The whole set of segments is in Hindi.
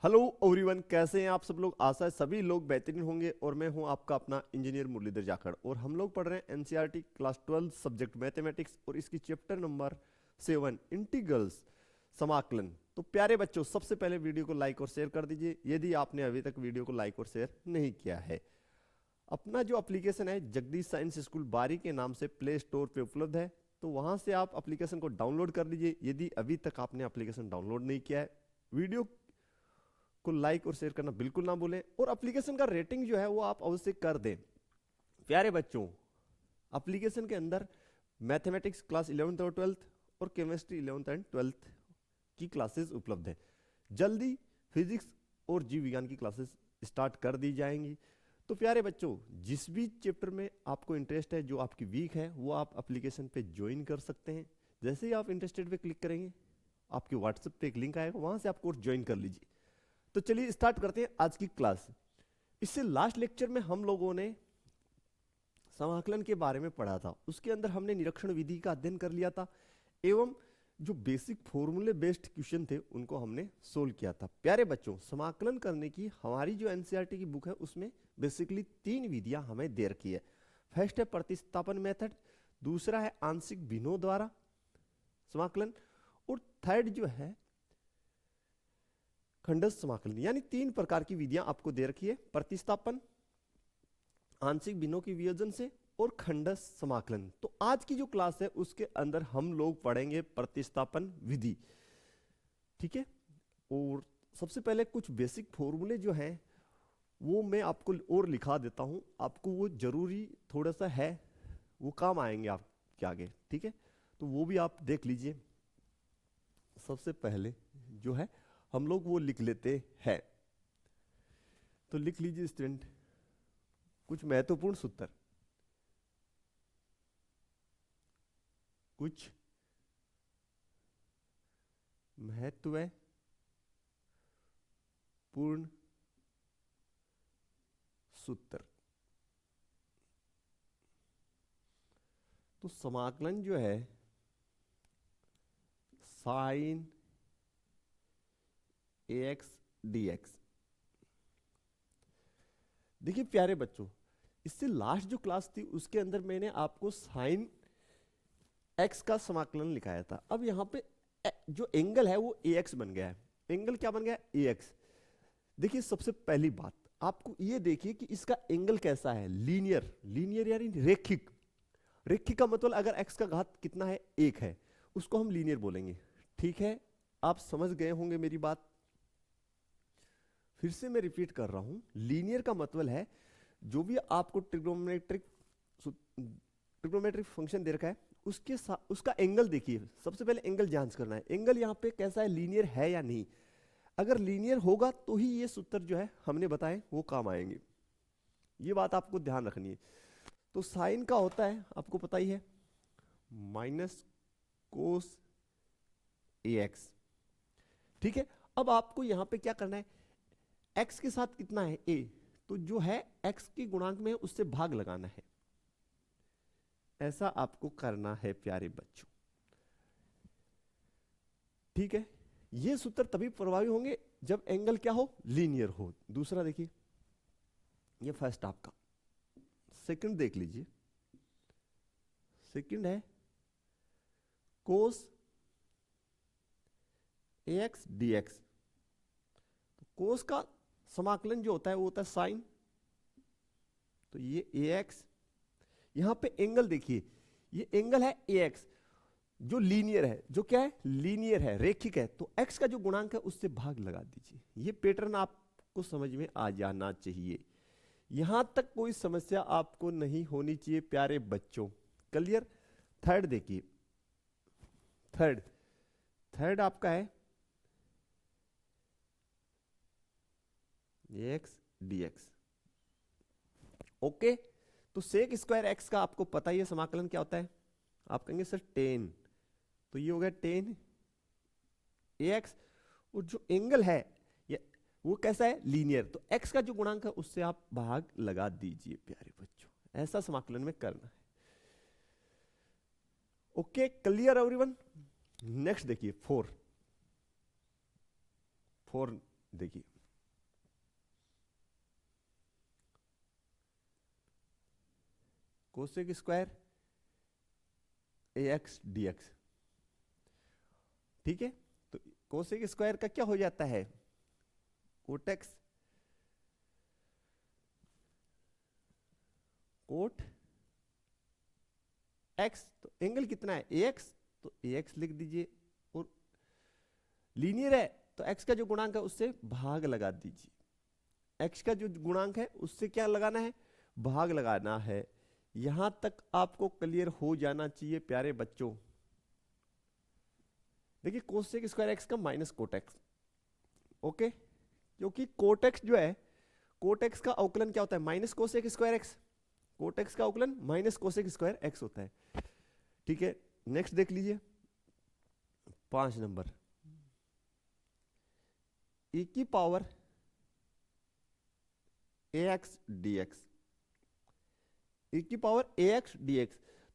हेलो एवरीवन, कैसे हैं आप सब लोग। आशा है सभी लोग बेहतरीन होंगे और मैं हूं आपका अपना इंजीनियर मुरलीधर जाखड़ और हम लोग पढ़ रहे हैं एनसीईआरटी क्लास 12 सब्जेक्ट मैथमेटिक्स और इसकी चैप्टर नंबर 7 इंटीग्रल्स समाकलन। तो प्यारे बच्चों, सबसे पहले वीडियो को लाइक और शेयर कर दीजिए यदि आपने अभी तक वीडियो को लाइक और शेयर नहीं किया है। अपना जो एप्लीकेशन है जगदीश साइंस स्कूल बारी के नाम से प्ले स्टोर पे उपलब्ध है, तो वहां से आप एप्लीकेशन को डाउनलोड कर लीजिए यदि अभी तक आपने एप्लीकेशन डाउनलोड नहीं किया है। वीडियो को लाइक और शेयर करना बिल्कुल ना भूलें और एप्लीकेशन का रेटिंग जो है वो आप अवश्य कर दें। प्यारे बच्चों, एप्लीकेशन के अंदर मैथमेटिक्स क्लास 11th और 12th और केमिस्ट्री 11th एंड 12th की क्लासेस उपलब्ध है। जल्दी फिजिक्स और जीव विज्ञान की क्लासेस स्टार्ट कर दी जाएंगी। तो प्यारे बच्चों, जिस भी चैप्टर में आपको इंटरेस्ट है, जो आपकी वीक है, वो आप एप्लीकेशन पे ज्वाइन कर सकते हैं। जैसे ही आप इंटरेस्टेड पे क्लिक करेंगे, आपके व्हाट्सएप पे एक लिंक आएगा, वहां से आप कोर्स ज्वाइन कर लीजिए। तो चलिए स्टार्ट करते हैं आज की क्लास। इससे लास्ट लेक्चर में हम लोगों ने समाकलन के बारे में पढ़ा था, उसके अंदर हमने निरीक्षण विधि का अध्ययन कर लिया था एवं जो बेसिक फॉर्मूले बेस्ड क्वेश्चन थे उनको हमने सोल्व किया था। प्यारे बच्चों, समाकलन करने की हमारी जो एनसीईआरटी की बुक है उसमें बेसिकली 3 विधियां हमें दे रखी है। फर्स्ट है प्रतिस्थापन मेथड, दूसरा है आंशिक भिन्नों द्वारा समाकलन और थर्ड जो है खंडस्थ समाकलन। यानी 3 प्रकार की विधियां आपको दे रखी है, प्रतिस्थापन, आंशिक भिन्नों की वियोजन से और खंडस्थ समाकलन। तो आज की जो क्लास है उसके अंदर हम लोग पढ़ेंगे प्रतिस्थापन विधि, ठीक है। और सबसे पहले कुछ बेसिक फॉर्मूले जो हैं वो मैं आपको और लिखा देता हूं, आपको वो जरूरी थोड़ा सा है, वो काम आएंगे आपके आगे, ठीक है। तो वो भी आप देख लीजिए। सबसे पहले जो है हम लोग वो लिख लेते हैं। तो लिख लीजिए स्टूडेंट, कुछ महत्वपूर्ण सूत्र, कुछ महत्वपूर्ण सूत्र। तो समाकलन जो है साइन AX dx। देखिए प्यारे बच्चों, इससे लास्ट जो क्लास थी उसके अंदर मैंने आपको साइन x का समाकलन लिखाया था। अब यहां पे जो एंगल है वो AX बन गया है। एंगल क्या बन गया? AX। देखिए सबसे पहली बात आपको ये देखिए कि इसका एंगल कैसा है, लीनियर। लीनियर यानी रेखिक। रेखिक का मतलब अगर x का घात कितना है, 1 है, उसको हम लीनियर बोलेंगे, ठीक है। आप समझ गए होंगे मेरी बात। फिर से मैं रिपीट कर रहा हूं, लीनियर का मतलब है जो भी आपको ट्रिग्नोमेट्रिक फंक्शन दे रखा है उसके साथ उसका एंगल देखिए। सबसे पहले एंगल जांच करना है, एंगल यहां पे कैसा है, लीनियर है या नहीं। अगर लीनियर होगा तो ही ये सूत्र जो है हमने बताए वो काम आएंगे। ये बात आपको ध्यान रखनी है। तो साइन का होता है आपको पता ही है माइनस कोस AX, ठीक है। अब आपको यहां पे क्या करना है, x के साथ कितना है a, तो जो है x के गुणांक में उससे भाग लगाना है। ऐसा आपको करना है प्यारे बच्चों, ठीक है। ये सूत्र तभी प्रभावी होंगे जब एंगल क्या हो, लीनियर हो। दूसरा देखिए, ये फर्स्ट आपका। सेकंड देख लीजिए, सेकंड है कोस AX dx। तो कोस का समाकलन जो होता है वो होता है साइन। तो ये AX, यहां पे एंगल देखिए, ये एंगल है AX जो लीनियर है, जो क्या है, लीनियर है, रेखिक है। तो x का जो गुणांक है उससे भाग लगा दीजिए। ये पैटर्न आपको समझ में आ जाना चाहिए। यहां तक कोई समस्या आपको नहीं होनी चाहिए प्यारे बच्चों, क्लियर। थर्ड देखिए, थर्ड थर्ड आपका है x dx, ओके। तो सेक स्क्वायर x का आपको पता ही है समाकलन क्या होता है, आप कहेंगे सर 10, तो ये हो गया 10 AX। और जो एंगल है ये वो कैसा है, लीनियर। तो x का जो गुणांक है उससे आप भाग लगा दीजिए प्यारे बच्चों। ऐसा समाकलन में करना है, ओके, क्लियर एवरीवन। नेक्स्ट देखिए 4 देखिए कोसेक स्क्वायर ax dx, ठीक है। तो कोसेक स्क्वायर का क्या हो जाता है, कोटेक्स कोट x, तो एंगल कितना है ax, तो ax लिख दीजिए, और लीनियर है तो x का जो गुणांक है उससे भाग लगा दीजिए। x का जो गुणांक है उससे क्या लगाना है, भाग लगाना है। यहां तक आपको क्लियर हो जाना चाहिए प्यारे बच्चों। देखिए कोसेक स्क्वायर एक्स का माइनस कोटेक्स, ओके, क्योंकि कोटेक्स जो है, कोटेक्स का अवकलन क्या होता है, minus cosec square x. Cot x का अवकलन माइनस कोसेक स्क्वायर एक्स होता है, ठीक है। नेक्स्ट देख लीजिए 5 नंबर, e की पावर ax dx, e की पावर ax dx,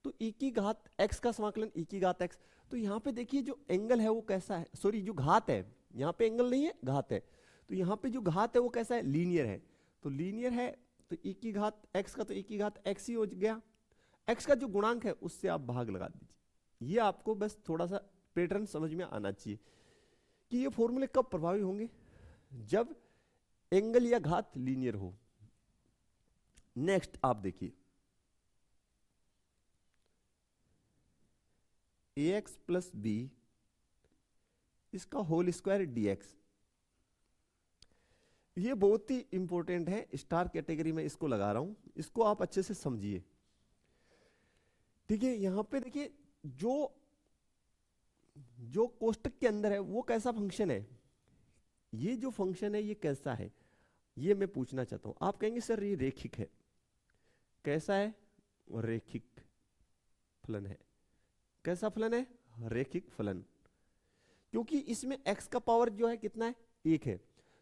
तो e की घात x का समाकलन e की घात x। तो यहां पे देखिए जो एंगल है वो कैसा है, सॉरी जो घात है, यहां पे एंगल नहीं है घात है, तो यहां पे जो घात है वो कैसा है, लीनियर है। तो लीनियर है तो e की घात x का, तो e की घात x ही हो गया। x का जो गुणांक है उससे आप भाग लगा दीजिए। ये आपको बस थोड़ा सा पैटर्न समझ में आना चाहिए कि ये फॉर्मूले कब प्रभावी होंगे, जब एंगल या घात लीनियर हो। नेक्स्ट आप देखिए ax प्लस बी इसका होल स्क्वायर dx, ये बहुत ही इंपॉर्टेंट है, स्टार कैटेगरी में इसको लगा रहा हूं, इसको आप अच्छे से समझिए, ठीक है। यहां पे देखिए जो जो कोष्टक के अंदर है वो कैसा फंक्शन है, ये जो फंक्शन है ये कैसा है, ये मैं पूछना चाहता हूं। आप कहेंगे सर ये रेखिक है, कैसा है, रेखिक फलन है। कैसा फलन है, रेखिक फलन, क्योंकि इसमें x का पावर जो है कितना है, 1 है।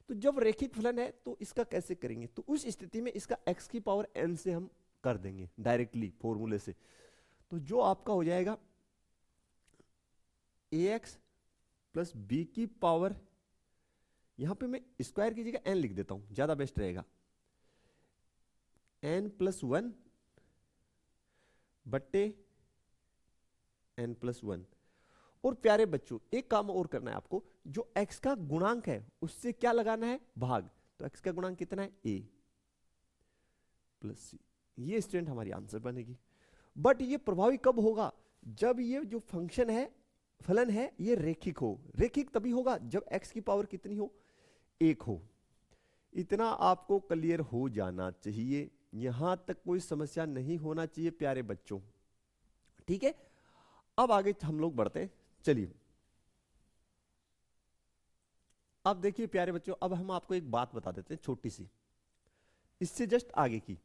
तो जब रेखिक फलन है तो इसका कैसे करेंगे, तो उस स्थिति में इसका x की पावर n से हम कर देंगे डायरेक्टली फॉर्मूले से। तो जो आपका हो जाएगा ax प्लस बी की पावर, यहां पे मैं स्क्वायर की जगह n लिख देता हूं, ज्यादा बेस्ट रहेगा, n प्लस 1 बट्टे n प्लस 1। और प्यारे बच्चों एक काम और करना है आपको, जो x का गुणांक है उससे क्या लगाना है, भाग। तो x का गुणांक कितना है, a प्लस c, ये स्टूडेंट हमारी आंसर बनेगी। बट ये प्रभावी कब होगा, जब ये जो फंक्शन है, फलन है, ये रेखिक हो। रेखिक तभी होगा जब x की पावर कितनी हो, 1 हो। इतना आपको क्लियर हो जाना चाहिए, यहां तक कोई समस्या नहीं होना चाहिए प्यारे बच्चों, ठीक है। अब आगे हम लोग बढ़ते हैं, चलिए अब देखिए प्यारे बच्चों, अब हम आपको एक बात बता देते हैं छोटी सी, इससे जस्ट आगे की।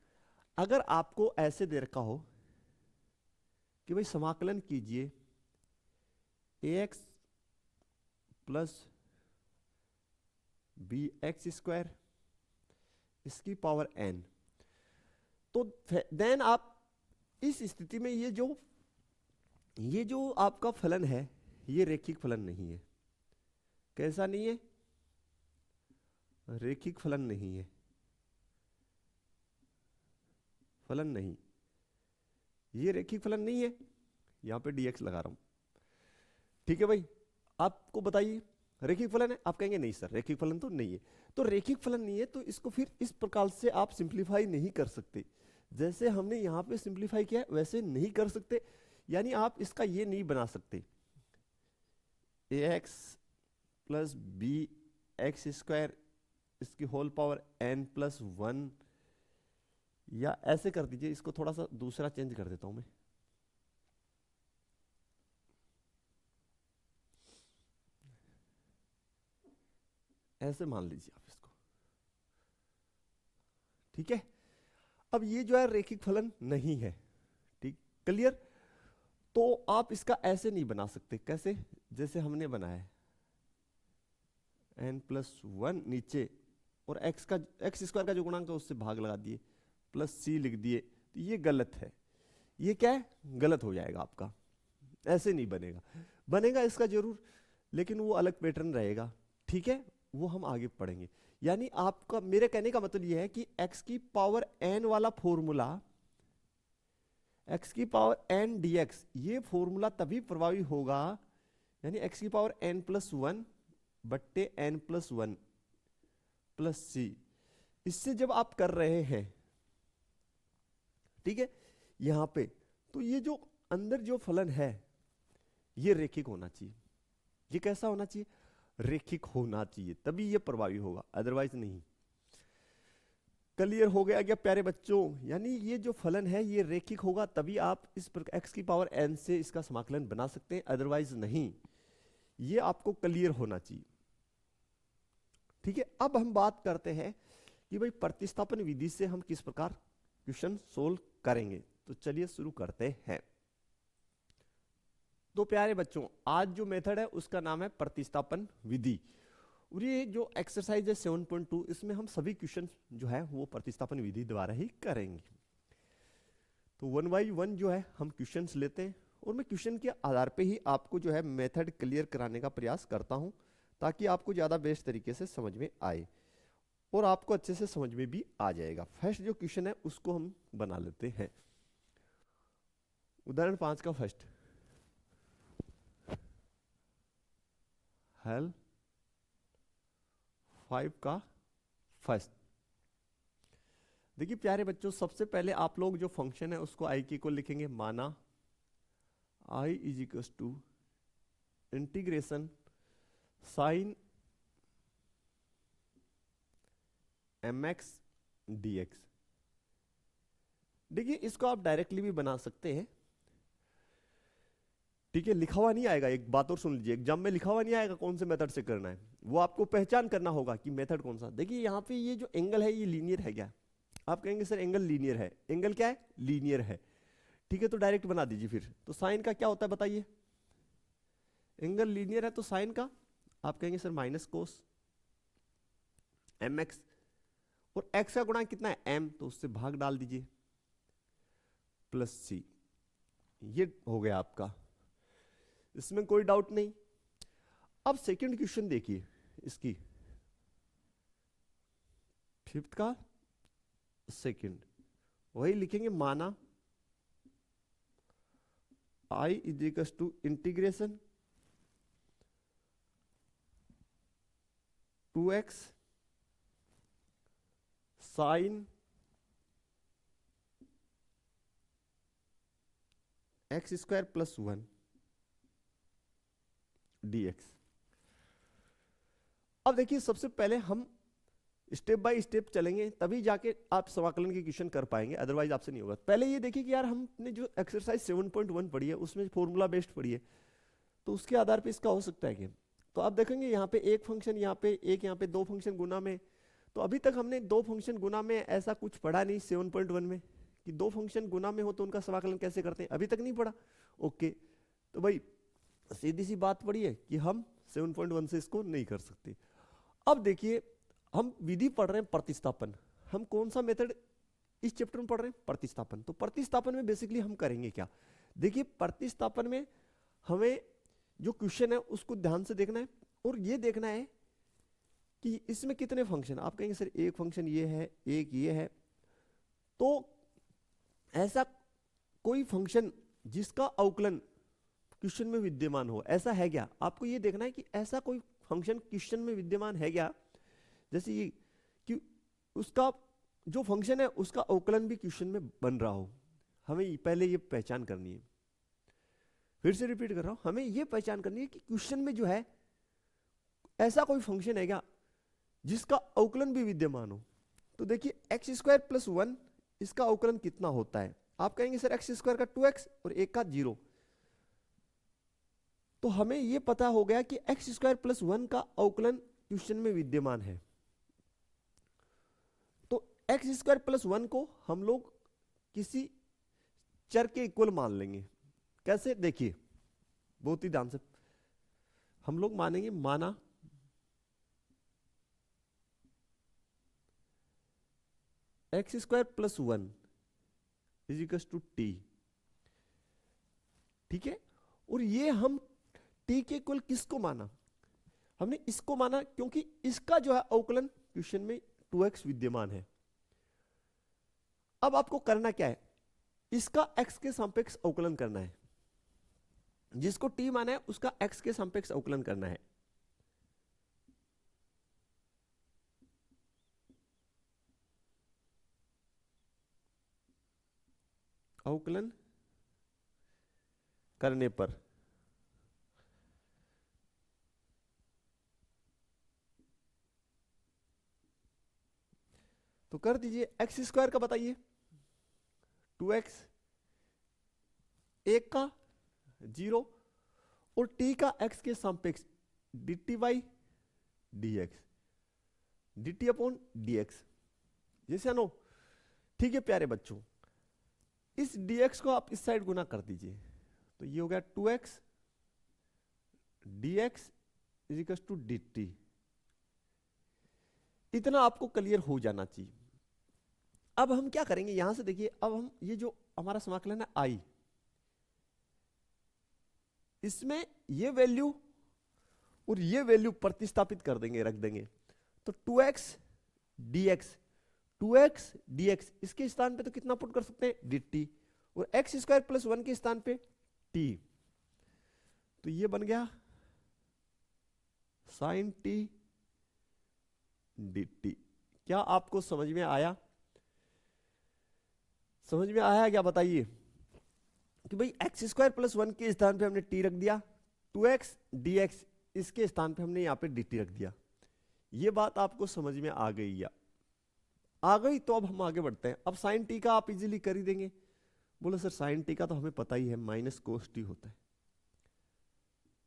अगर आपको ऐसे दे रखा हो कि भाई समाकलन कीजिए ax plus b x square इसकी पावर n, तो देन आप इस स्थिति में ये जो आपका फलन है ये रेखिक फलन नहीं है। कैसा नहीं है, रेखिक फलन नहीं है, फलन नहीं, ये रेखिक फलन नहीं है। यहां पे dx लगा रहा हूं, ठीक है भाई। आपको बताइए रेखिक फलन है, आप कहेंगे नहीं सर रेखिक फलन तो नहीं है। तो रेखिक फलन नहीं है तो इसको फिर इस प्रकार से आप सिंप्लीफाई नहीं कर सकते, जैसे हमने यहां पे सिंप्लीफाई किया है वैसे नहीं कर सकते। यानी आप इसका ये नहीं बना सकते ax plus b x square इसकी होल पावर n प्लस 1, या ऐसे कर दीजिए, इसको थोड़ा सा दूसरा चेंज कर देता हूं मैं, ऐसे मान लीजिए आप इसको, ठीक है। अब ये जो है रेखिक फलन नहीं है, ठीक, क्लियर। तो आप इसका ऐसे नहीं बना सकते, कैसे, जैसे हमने बनाया n प्लस 1 नीचे और x स्क्वायर का जो गुणांक है उससे भाग लगा दिए प्लस c लिख दिए, तो ये गलत है। ये क्या है, गलत हो जाएगा आपका, ऐसे नहीं बनेगा। बनेगा इसका जरूर, लेकिन वो अलग पैटर्न रहेगा, ठीक है। वो हम आगे पढ़ेंगे। यानी आपका, मेरे कहने का मतलब ये है कि x की पावर n वाला फॉर्मूला, x की पावर n dx, ये फॉर्मूला तभी प्रभावी होगा, यानी x की पावर n प्लस वन बट्टे n प्लस वन प्लस सी, इससे जब आप कर रहे हैं, ठीक है, यहां पे, तो ये जो अंदर जो फलन है ये रेखिक होना चाहिए। ये कैसा होना चाहिए? रेखिक होना चाहिए, तभी ये प्रभावी होगा, अदरवाइज नहीं। क्लियर हो गया क्या प्यारे बच्चों? यानी ये जो फलन है ये रेखिक होगा, तभी आप इस x की पावर n से इसका समाकलन बना सकते हैं, अदरवाइज नहीं। ये आपको क्लियर होना चाहिए, ठीक है। अब हम बात करते हैं कि भाई प्रतिस्थापन विधि से हम किस प्रकार क्वेश्चन सोल्व करेंगे। तो चलिए शुरू करते हैं। तो प्यारे बच्चों, आज जो मेथड है उसका नाम है प्रतिस्थापन विधि, और ये जो एक्सरसाइज है 7.2, इसमें हम सभी क्वेश्चन जो है वो प्रतिस्थापन विधि द्वारा ही करेंगे। तो 1 बाई 1 जो है हम क्वेश्चंस लेते हैं, और मैं क्वेश्चन के आधार पे ही आपको जो है मेथड क्लियर कराने का प्रयास करता हूं, ताकि आपको ज़्यादा बेस्ट तरीके से समझ में आए और आपको अच्छे से समझ में भी आ जाएगा। फर्स्ट जो क्वेश्चन है उसको हम बना लेते हैं। उदाहरण 5 का फर्स्ट, हेल 5 का फर्स्ट। देखिए प्यारे बच्चों, सबसे पहले आप लोग जो फंक्शन है उसको आई के को लिखेंगे, माना i is equal to integration sine mx dx। देखिए इसको आप डायरेक्टली भी बना सकते हैं, ठीक है, लिखा हुआ नहीं आएगा। एक बात और सुन लीजिए, एग्जाम में लिखा हुआ नहीं आएगा कौन से मेथड से करना है, वो आपको पहचान करना होगा कि मेथड कौन सा। देखिए यहाँ पे ये जो एंगल है ये लीनियर है क्या? आप कहेंगे सर एंगल लीनियर है, एंगल क्या है? लीनियर है, ठीक है, तो डायरेक्ट बना दीजिए फिर। तो साइन का क्या होता है बताइए? एंगल लीनियर है तो साइन का आप कहेंगे सर माइनस कोस mx, और x का गुणा कितना है? m, तो उससे भाग डाल दीजिए प्लस c। ये हो गया आपका, इसमें कोई डाउट नहीं। अब सेकंड क्वेश्चन देखिए, इसकी फिफ्थ का सेकंड, वही लिखेंगे, माना i is equal to integration 2x sine x square plus 1 dx। अब देखिए सबसे पहले हम स्टेप बाय स्टेप चलेंगे, तभी जाके आप समाकलन की क्वेश्चन कर पाएंगे, अदरवाइज आपसे नहीं होगा। पहले ये देखिए कि यार हमने जो एक्सरसाइज 7.1 पढ़ी है उसमें फॉर्मूला बेस्ड पढ़ी है, तो उसके आधार पे इसका हो सकता है कि, तो आप देखेंगे यहाँ पे एक फंक्शन, यहाँ पे एक, यहाँ पे दो फंक्शन गुना में। तो अभी तक हमने दो फंक्शन गुना में ऐसा कुछ पढ़ा नहीं 7.1 में, कि दो फंक्शन गुना में हो तो उनका समाकलन कैसे करते हैं, अभी तक नहीं पढ़ा। ओके, तो भाई सीधी सी बात पड़ी है कि हम 7.1 से इसको नहीं कर सकते। अब देखिए हम विधि पढ़ रहे हैं प्रतिस्थापन, हम कौन सा मेथड इस चैप्टर में पढ़ रहे हैं? प्रतिस्थापन। तो प्रतिस्थापन में बेसिकली हम करेंगे क्या? देखिए प्रतिस्थापन में हमें जो क्वेश्चन है उसको ध्यान से देखना है, और ये देखना है कि इसमें कितने फंक्शन। आप कहेंगे सर एक फंक्शन ये है, एक ये है, तो ऐसा कोई फंक्शन जिसका अवकलन क्वेश्चन में विद्यमान हो, ऐसा है क्या? आपको ये देखना है कि ऐसा कोई फंक्शन क्वेश्चन में विद्यमान है क्या। जैसे ये कि उसका जो फंक्शन है उसका अवकलन भी क्वेश्चन में बन रहा हो, हमें पहले ये पहचान करनी है। फिर से रिपीट कर रहा हूं, हमें ये पहचान करनी है कि क्वेश्चन में जो है ऐसा कोई फंक्शन है क्या जिसका अवकलन भी विद्यमान हो। तो देखिए एक्स स्क्वायर प्लस 1, इसका अवकलन कितना होता है? आप कहेंगे सर एक्स स्क्वायर का 2x और एक का 0। तो हमें यह पता हो गया कि एक्स स्क्वायर प्लस 1 का अवकलन क्वेश्चन में विद्यमान है। तो एक्स स्क्वायर प्लस 1 को हम लोग किसी चर के इक्वल मान लेंगे। कैसे? देखिए बहुत ही ध्यान से हम लोग मानेंगे, माना x square plus 1 is equal to t, ठीक है। और ये हम टी के इक्वल किसको माना? हमने इसको माना क्योंकि इसका जो है अवकलन क्वेश्चन में 2x विद्यमान है। अब आपको करना क्या है, इसका x के सापेक्ष अवकलन करना है, जिसको t माना है उसका x के सापेक्ष अवकलन करना है। अवकलन करने पर तो कर दीजिए, एक्स स्क्वायर का बताइए 2x, एक का 0 और t का x के सापेक्ष dt by dx, dt upon dx, जैसे नो। ठीक है प्यारे बच्चों, इस dx को आप इस साइड गुना कर दीजिए, तो ये हो गया 2x dx is equal to dt। इतना आपको क्लियर हो जाना चाहिए। अब हम क्या करेंगे, यहां से देखिए, अब हम ये जो हमारा समाकलन है i, इसमें ये वैल्यू और ये वैल्यू प्रतिस्थापित कर देंगे, रख देंगे। तो 2x dx इसके स्थान पे तो कितना पुट कर सकते हैं, dt, और x स्क्वायर प्लस 1 के स्थान पे t, तो ये बन गया sin t dt। क्या आपको समझ में आया? समझ में आया क्या, बताइए कि भाई x स्क्वायर प्लस 1 के स्थान पे हमने t रख दिया, 2x dx इसके स्थान पे हमने यहां पे dt रख दिया। ये बात आपको समझ में आ गई या आ गई? तो अब हम आगे बढ़ते हैं। अब साइन टी का आप इजीली कर ही देंगे। बोलो सर साइन टी का तो हमें पता ही है, माइनस कोस टी होता है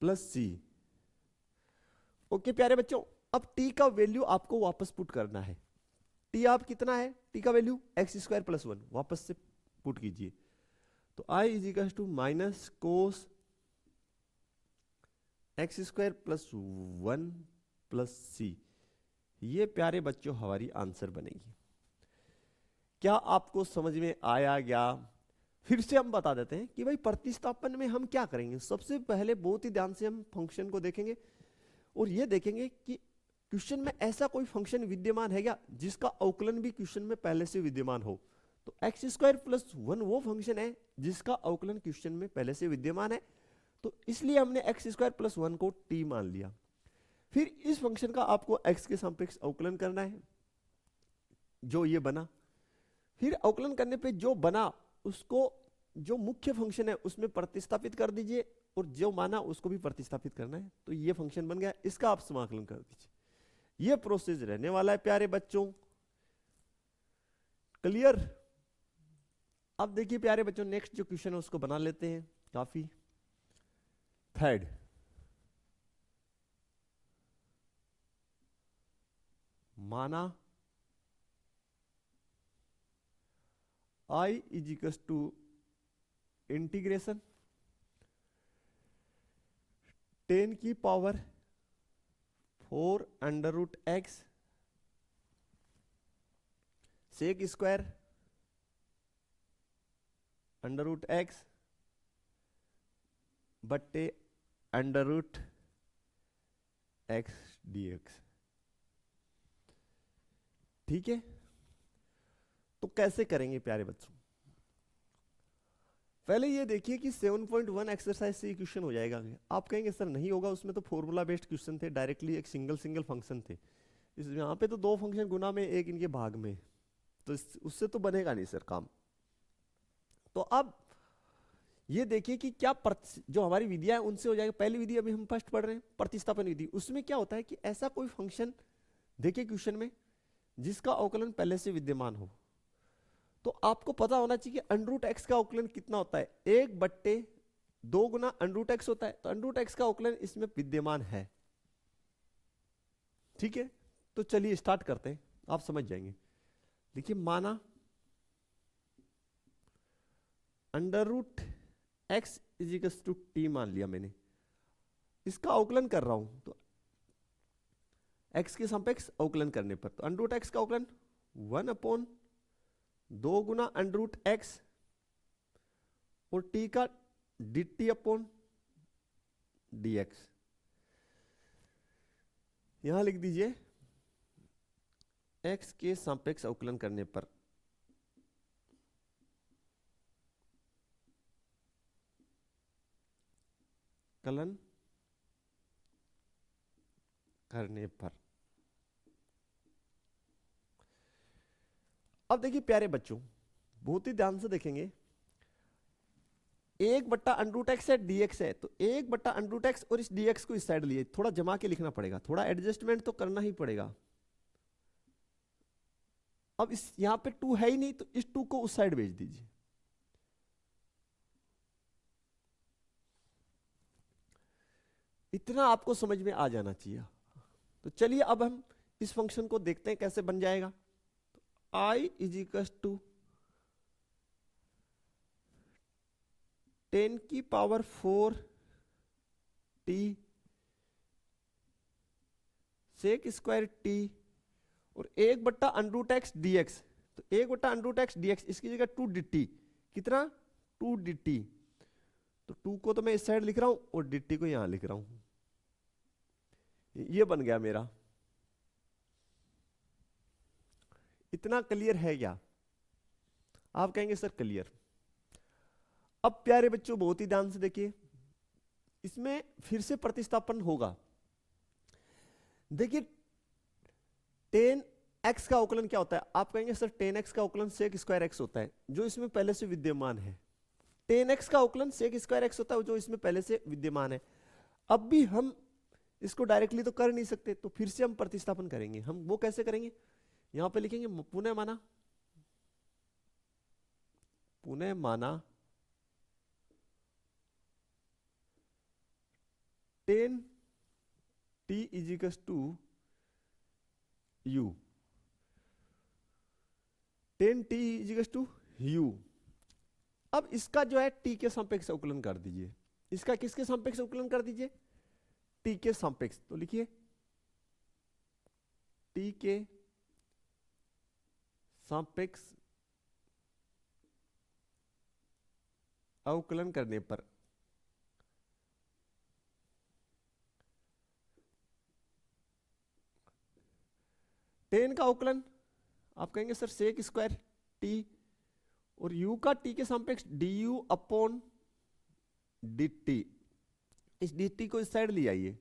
प्लस सी। ओके प्यारे बच्चों, अब टी का वैल्यू आपको वापस पुट करना है। टी आप कितना है, टी का वैल्यू एक्स स्क्वायर प्लस 1, वापस से पुट कीजिए। तो I is equal to minus cos x square plus 1 plus C. ये प्यारे बच्चों हमारी आंसर बनेगी। क्या आपको समझ में आया गया? फिर से हम बता देते हैं कि भाई प्रतिस्थापन में हम क्या करेंगे। सबसे पहले बहुत ही ध्यान से हम फंक्शन को देखेंगे और ये देखेंगे कि क्वेश्चन में ऐसा कोई फंक्शन विद्यमान है क्या जिसका अवकलन भी क्वेश्चन में पहले से विद्यमान हो। तो एक्स स्क्वायर प्लस 1 वो फंक्शन है जिसका अवकलन क्वेश्चन में पहले से विद्यमान है, तो इसलिए हमने एक्स स्क्वायर प्लस 1 को टी मान लिया। फिर इस फंक्शन का आपको x के सापेक्ष अवकलन करना है, जो ये बना। फिर अवकलन करने पे जो बना उसको जो मुख्य फंक्शन है उसमें प्रतिस्थापित कर दीजिए और जो माना उसको भी प्रतिस्थापित करना है, तो ये फंक्शन बन गया। इसका आप समाकलन कर दीजिए। ये प्रोसेस रहने वाला है प्यारे बच्चों। क्लियर? अब देखिए प्यारे बच्चों, नेक्स्ट जो क्वेश्चन है उसको बना लेते हैं। काफी थर्ड, माना i is equal to integration 10 की power 4 under root x sec square under root x बट्टे अंडर रूट एक्स dx। ठीक है, तो कैसे करेंगे प्यारे बच्चों? पहले ये देखिए कि 7.1 एक्सरसाइज से क्वेश्चन हो जाएगा। आप कहेंगे सर नहीं होगा, उसमें तो फॉर्मूला बेस्ड क्वेश्चन थे, डायरेक्टली एक सिंगल फंक्शन थे। इस यहाँ पे तो दो फंक्शन गुना में, एक इनके भाग में, तो उससे तो बनेगा नहीं सर काम। तो अब ये देखिए कि क्या जो हमारी विधियां है उनसे हो जाएगा। पहली विधि अभी हम फर्स्ट पढ़ रहे हैं, प्रतिस्थापन विधि। उसमें क्या होता है कि ऐसा कोई फंक्शन देखिए क्वेश्चन में जिसका अवकलन पहले से विद्यमान हो, तो आपको पता होना चाहिए कि अंडर रूट एक्स का अवकलन कितना होता है, 1/2 गुना अंडर रूट एक्स होता है। तो अंडर रूट एक्स का अवकलन इसमें विद्यमान है। ठीक है, तो चलिए स्टार्ट करते हैं, आप समझ जाएंगे। देखिए माना under root x is equal to t मान लिया मैंने, इसका अवकलन कर रहा हूं, तो एक्स के सापेक्ष अवकलन करने पर तो अंडर रूट एक्स का अवकलन 1/2 गुना अंडर रूट एक्स और टी का dt अपॉन dx। यहां लिख दीजिए x के सापेक्ष अवकलन करने पर कलन करने पर। अब देखिए प्यारे बच्चों, बहुत ही ध्यान से देखेंगे, 1/√x है, dx है, तो 1/√x और इस dx को इस साइड लिए थोड़ा जमा के लिखना पड़ेगा, थोड़ा एडजस्टमेंट तो करना ही पड़ेगा। अब इस यहां पे 2 है ही नहीं, तो इस 2 को उस साइड भेज दीजिए। इतना आपको समझ में आ जाना चाहिए। तो चलिए अब हम इस फंक्शन को देखते हैं कैसे बन जाएगा। तो i = 10⁴ t sec² t और 1/√x dx, तो 1/√x dx इसकी जगह 2 dt, कितना 2 dt, तो 2 को तो मैं इस साइड लिख रहा हूं और dt को यहां लिख रहा हूं। ये बन गया मेरा। इतना क्लियर है क्या? आप कहेंगे सर क्लियर। अब प्यारे बच्चों बहुत ही ध्यान से देखिए, इसमें फिर से प्रतिस्थापन होगा। देखिए 10x का अवकलन क्या होता है? आप कहेंगे सर 10x का अवकलन sec² x होता है, जो इसमें पहले से विद्यमान है। 10x का अवकलन sec² x होता है, जो इसमें पहले से विद्यमान है। अब भी हम इसको डायरेक्टली तो कर नहीं सकते, तो फिर से हम प्रतिस्थापन करेंगे। हम वो कैसे करेंगे? यहां पे लिखेंगे पुनः माना 10t = u, 10t = u। अब इसका जो है t के सापेक्ष अवकलन कर दीजिए। इसका किसके सापेक्ष अवकलन कर दीजिए? t के सापेक्ष। तो लिखिए t के सापेक्ष अवकलन करने पर टेन का अवकलन आप कहेंगे सर sec² t और u का t के सापेक्ष du/dt, इस dt को इस साइड ले आइए,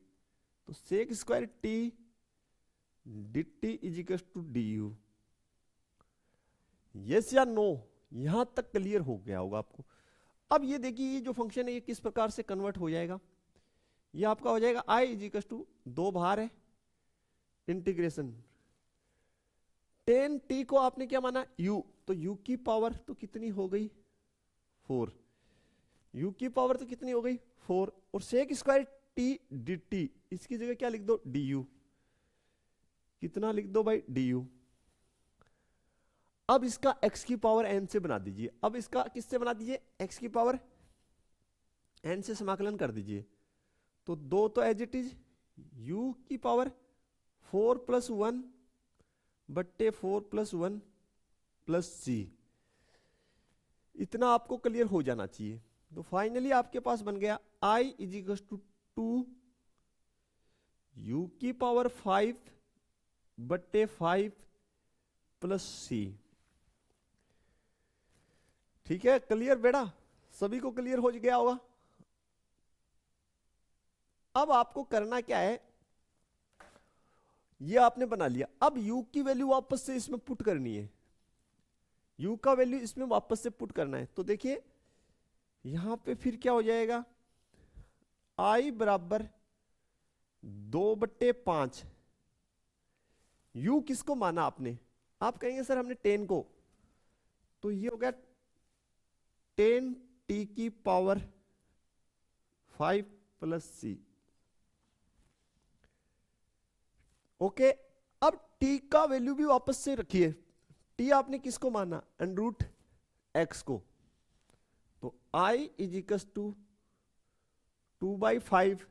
तो sec² t dt = du। Yes या नो? यहां तक क्लियर हो गया होगा आपको। अब ये देखिए ये जो फंक्शन है ये किस प्रकार से कन्वर्ट हो जाएगा। ये आपका हो जाएगा i = 2 बार है इंटीग्रेशन 10t को आपने क्या माना u, तो u की पावर तो कितनी हो गई 4, u की पावर तो कितनी हो गई 4, और sec² t dt इसकी जगह क्या लिख दो du, कितना लिख दो भाई du। अब इसका x की पावर n से बना दीजिए। अब इसका किससे बना दीजिए? x की पावर n से समाकलन कर दीजिए, तो 2 तो एज इट इज u की पावर 4 + 1 बट्टे 4 + 1 + c। इतना आपको क्लियर हो जाना चाहिए। तो फाइनली आपके पास बन गया i = 2 u की पावर 5 बट्टे 5 + c। ठीक है, क्लियर बेटा? सभी को क्लियर हो गया होगा। अब आपको करना क्या है, ये आपने बना लिया। अब u की वैल्यू वापस से इसमें पुट करनी है, u का वैल्यू इसमें वापस से पुट करना है। तो देखिए यहां पे फिर क्या हो जाएगा, i = 2/5। u किसको माना आपने? आप कहेंगे सर हमने 10 को, तो ये हो गया 10t की पावर 5 + c। ओके, अब t का वैल्यू भी वापस से रखिए। t आपने किसको माना? √x को, तो i = 2/5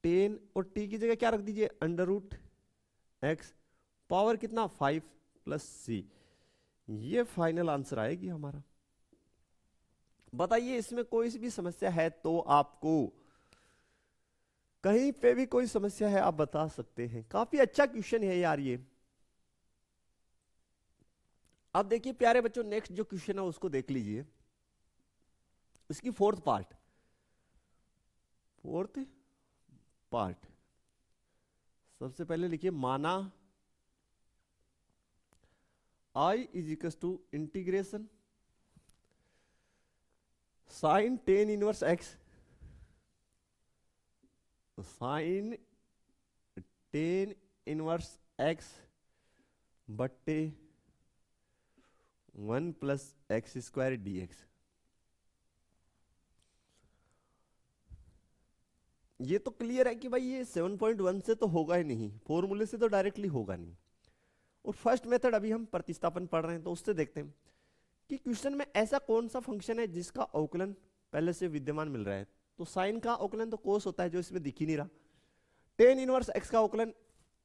10 और t की जगह क्या रख दीजिए √x, पावर कितना 5 + c। ये फाइनल आंसर आएगी हमारा। बताइए इसमें कोई भी समस्या है तो आपको कहीं पे भी कोई समस्या है आप बता सकते हैं। काफी अच्छा क्वेश्चन है यार ये। अब देखिए प्यारे बच्चों, नेक्स्ट जो क्वेश्चन है उसको देख लीजिए, इसकी फोर्थ पार्ट। सबसे पहले लिखिए, माना I is equal to integration sine tan inverse x, sine tan inverse x बट्टे 1 plus x square d x. ये तो क्लियर है कि भाई ये 7.1 से तो होगा ही नहीं, फॉर्मूले से तो डायरेक्टली होगा नहीं। और फर्स्ट मेथड अभी हम प्रतिस्थापन पढ़ रहे हैं, तो उससे देखते हैं कि क्वेश्चन में ऐसा कौन सा फंक्शन है जिसका अवकलन पहले से विद्यमान मिल रहा है। तो साइन का अवकलन तो कोस होता है, जो इसमें दिख ही नहीं रहा। टेन इनवर्स एक्स का अवकलन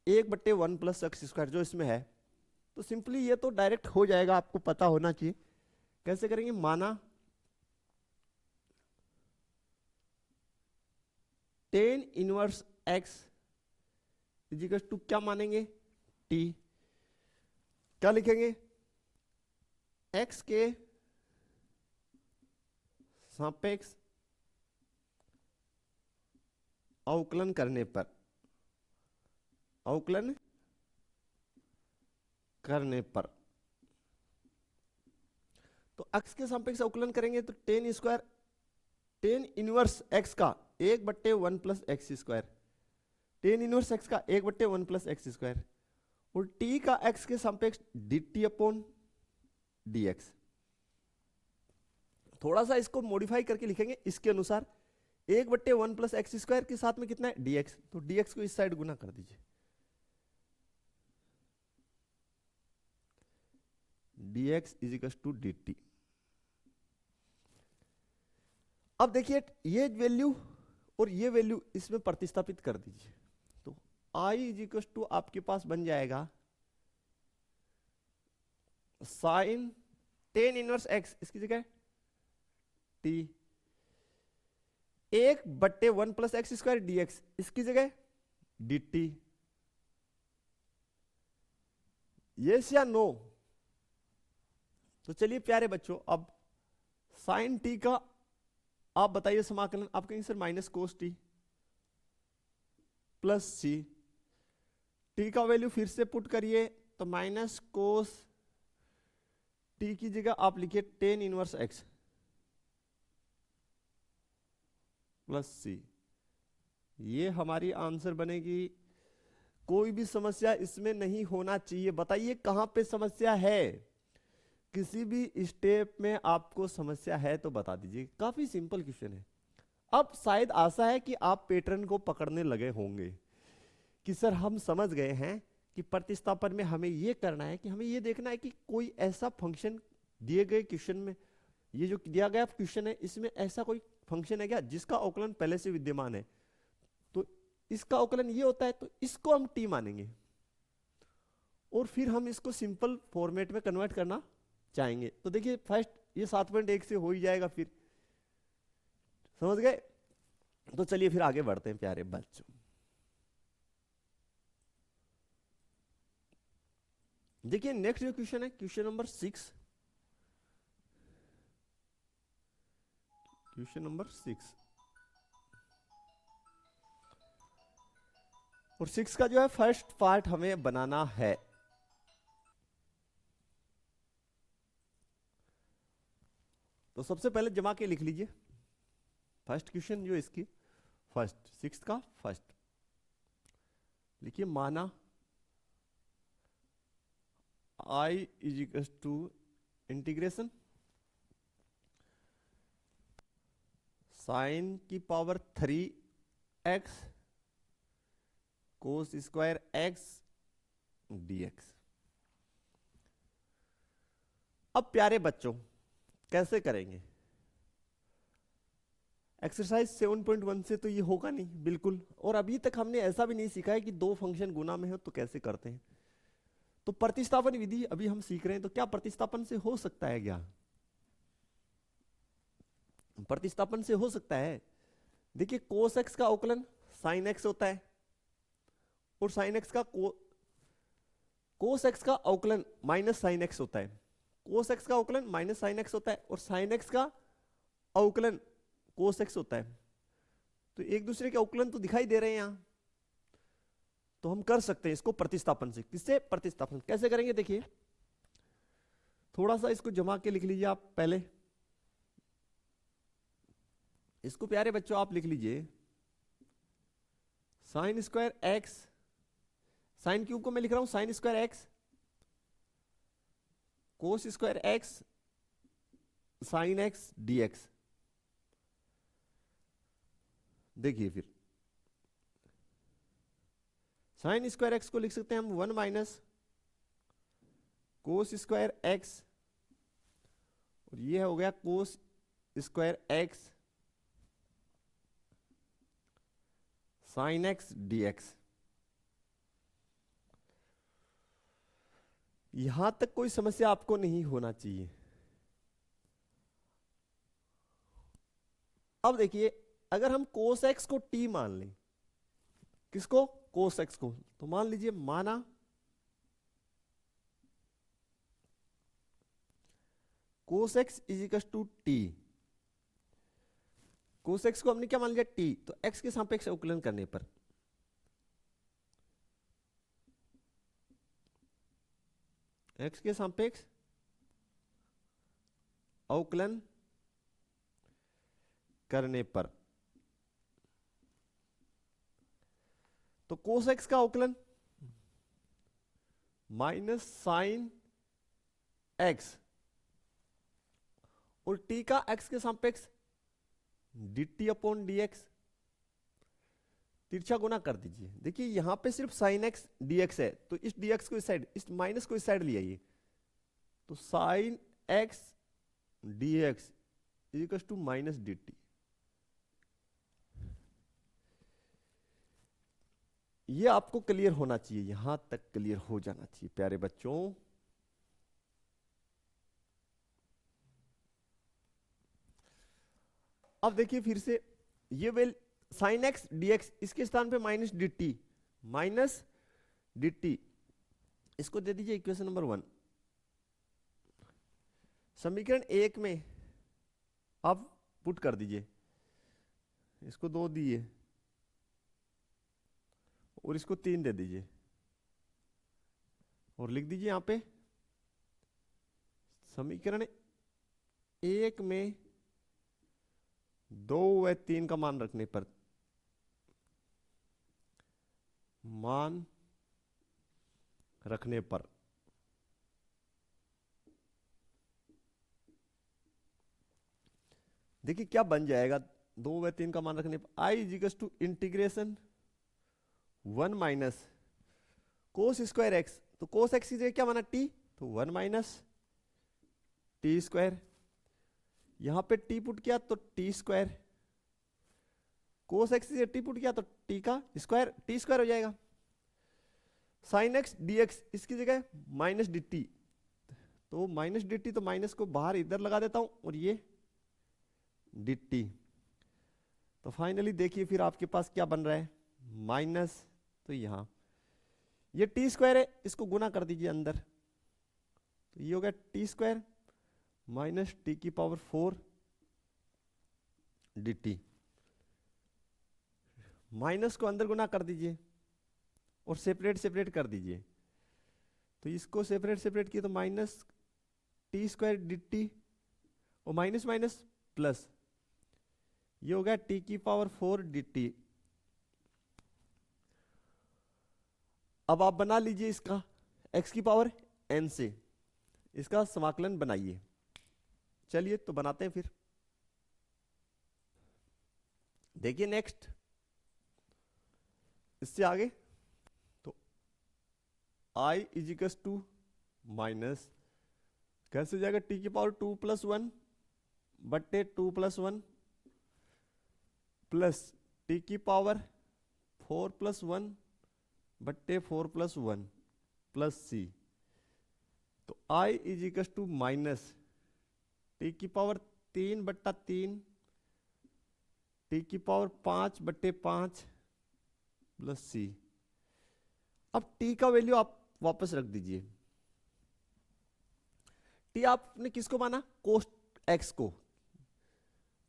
1/1 प्लस एक्स स्क्वायर, जो इसमें है। तो सिंपली ये तो डायरेक्ट हो जाएगा, आपको पता होना चाहिए। कैसे करेंगे, माना tan inverse x is equal to क्या मानेंगे, टी। क्या लिखेंगे, एक्स के सापेक्ष अवकलन करने पर, तो एक्स के सापेक्ष अवकलन करेंगे तो टेन इनवर्स एक्स का 1/1 plus x square, ten inverse x का 1/1 प्लस एक्स स्क्वायर, और टी का एक्स के सापेक्ष D t upon d x. थोड़ा सा इसको मॉडिफाई करके लिखेंगे इसके अनुसार, 1/1 प्लस एक्स स्क्वायर के साथ में कितना है, डी एक्स। तो डी एक्स को इस साइड गुना कर दीजिए, d x is equal to d t. अब देखिए ये वैल्यू और ये वैल्यू इसमें प्रतिस्थापित कर दीजिए, तो आई इज इक्वल टू आपके पास बन जाएगा साइन टेन इनवर्स एक्स, इसकी जगह T, 1/1 plus x square d x, इसकी जगह डी टी। यस या नो? तो चलिए प्यारे बच्चों, अब साइन टी का आप बताइए समाकलन। आप कहेंगे sir minus cos t plus C, t का वैल्यू फिर से पुट करिए, तो माइनस कोस टी की जगह आप लिखिए ten inverse x plus C. ये हमारी आंसर बनेगी। कोई भी समस्या इसमें नहीं होना चाहिए। बताइए कहां पे समस्या है, किसी भी स्टेप में आपको समस्या है तो बता दीजिए। काफी सिंपल क्वेश्चन है। अब शायद आशा है कि आप पैटर्न को पकड़ने लगे होंगे कि सर हम समझ गए हैं कि प्रतिस्थापन में हमें यह करना है कि हमें यह देखना है कि कोई ऐसा फंक्शन दिए गए क्वेश्चन में, ये जो दिया गया क्वेश्चन है इसमें ऐसा कोई फंक्शन है क्या जिसका अवकलन पहले से विद्यमान है। तो इसका अवकलन ये होता है, तो इसको हम टी मानेंगे और फिर हम इसको सिंपल फॉर्मेट में कन्वर्ट करना चाहेंगे। तो देखिए फर्स्ट ये 7.1 से हो ही जाएगा, फिर समझ गए। तो चलिए फिर आगे बढ़ते हैं प्यारे बच्चों। देखिए नेक्स्ट जो क्वेश्चन है, क्वेश्चन नंबर 6। क्वेश्चन नंबर 6 और 6 का जो है फर्स्ट पार्ट हमें बनाना है। तो सबसे पहले जमा के लिख लीजिए फर्स्ट क्वेश्चन जो इसकी फर्स्ट 6 का फर्स्ट लिखिए, माना I is equal to integration sine की power 3x cos square x dx। अब प्यारे बच्चों कैसे करेंगे, एक्सरसाइज 7.1 से तो ये होगा नहीं बिल्कुल, और अभी तक हमने ऐसा भी नहीं सीखा है कि दो फंक्शन गुना में हो तो कैसे करते हैं। तो प्रतिस्थापन विधि अभी हम सीख रहे हैं, तो क्या प्रतिस्थापन से हो सकता है क्या? प्रतिस्थापन से हो सकता है। देखिए कोस एक्स का अवकलन साइन एक्स होता है और साइन एक्स का कोस एक्स का अवकलन माइनस साइन एक्स होता है। कोस एक्स का अवकलन माइनस साइन एक्स होता है और साइन एक्स का अवकलन कोस एक्स होता है। तो एक दूसरे के अवकलन तो दिखाई दे रहे हैं यहां, तो हम कर सकते हैं इसको प्रतिस्थापन से। किससे? प्रतिस्थापन। कैसे करेंगे देखिए, थोड़ा सा इसको जमा के लिख लीजिए आप पहले। इसको प्यारे बच्चों आप लिख लीजिए sine square x, sine cube को मैं लिख रहा हूं sine square x cos square x sine x dx. देखिए फिर साइन स्क्वायर एक्स को लिख सकते हैं हम 1 माइनस कोस स्क्वायर एक्स, और ये हो गया cos square x sine x dx. यहां तक कोई समस्या आपको नहीं होना चाहिए। अब देखिए, अगर हम कोस एक्स को टी मान लें, किसको? कोस एक्स को, तो मान लीजिए माना cos x is equal to t. Cos x को हमने क्या मान लिया? टी। तो एक्स के सापेक्ष अवकलन करने पर एक्स के सापेक्ष अवकलन करने पर तो कोस एक्स का अवकलन माइनस साइन एक्स और टी का एक्स के सापेक्ष dt अपॉन dx, तिरछा गुना कर दीजिए। देखिए यहां पे सिर्फ साइन एक्स dx है, तो इस dx को इस साइड, इस माइनस को इस साइड ले आइए, तो sine x dx equal to minus dt। ये आपको क्लियर होना चाहिए, यहां तक क्लियर हो जाना चाहिए प्यारे बच्चों। अब देखिए फिर से, ये वेल साइन एक्स डीएक्स, इसके स्थान पे माइनस dt, इसको दे दीजिए इक्वेशन नंबर 1। समीकरण 1 में आप पुट कर दीजिए, इसको 2 दिए और इसको 3 दे दीजिए और लिख दीजिए यहां पे समीकरण 1 में 2 व 3 का मान रखने पर, मान रखने पर देखिए क्या बन जाएगा। 2 व 3 का मान रखने पर I is equal to integration 1 minus cos square x, तो कोस एक्स की जगह क्या माना? टी, तो 1 माइनस टी स्क्वायर। यहां पे टी पुट किया तो टी स्क्वायर, कोस एक्स से टी पुट किया तो टी का स्क्वायर, टी स्क्वायर हो जाएगा। साइन एक्स डीएक्स, इसकी जगह माइनस dt, तो माइनस dt, तो माइनस को बाहर इधर लगा देता हूं और ये dt। तो फाइनली देखिए फिर आपके पास क्या बन रहा है? माइनस, तो यहां ये टी स्क्वायर है, इसको गुना कर दीजिए अंदर, तो ये हो गया टी स्क्वायर माइनस टी की पावर 4 dt। माइनस को अंदर गुना कर दीजिए और सेपरेट कर दीजिए, तो इसको सेपरेट किए तो माइनस टी स्क्वायर dt और माइनस माइनस प्लस, ये हो गया टी की पावर 4 dt। अब आप बना लीजिए इसका x की पावर n से इसका समाकलन बनाइए। चलिए तो बनाते हैं फिर। देखिए नेक्स्ट, इससे आगे तो i is equal to minus, कैसे जाएगा? t की पावर 2 + 1 बट्टे 2 + 1 प्लस t की पावर 4 + 1 बट्टे 4 + 1 प्लस c, तो i is equal to minus t की पावर 3 बट्टा 3 टी की पावर 5 बट्टे 5 प्लस सी। अब टी का वैल्यू आप वापस रख दीजिए। टी आपने किसको माना? कोस एक्स को।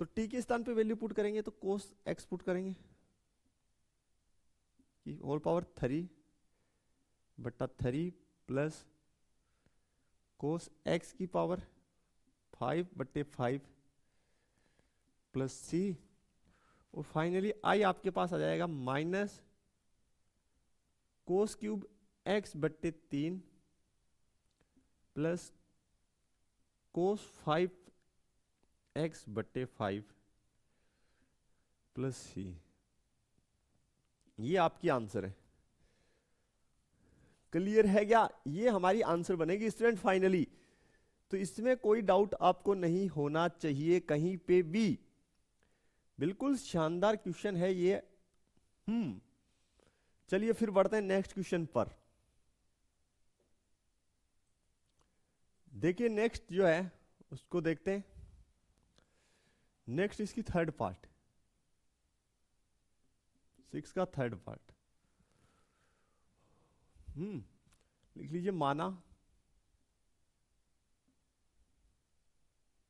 तो टी के स्थान पे वैल्यू पुट करेंगे तो कोस एक्स पुट करेंगे कि whole power 3/3 plus cos x की पावर 5/5 प्लस सी। और फाइनली आई आपके पास आ जाएगा minus cos cube x/3 plus cos 5x/5 plus C. ये आपकी आंसर है। क्लियर है क्या? ये हमारी आंसर बनेगी स्टूडेंट फाइनली। तो इसमें कोई डाउट आपको नहीं होना चाहिए कहीं पे भी। बिल्कुल शानदार क्वेश्चन है ये। चलिए फिर बढ़ते हैं नेक्स्ट क्वेश्चन पर। देखिए नेक्स्ट जो है उसको देखते हैं। नेक्स्ट इसकी थर्ड पार्ट, 6 का थर्ड पार्ट। लिख लीजिए, माना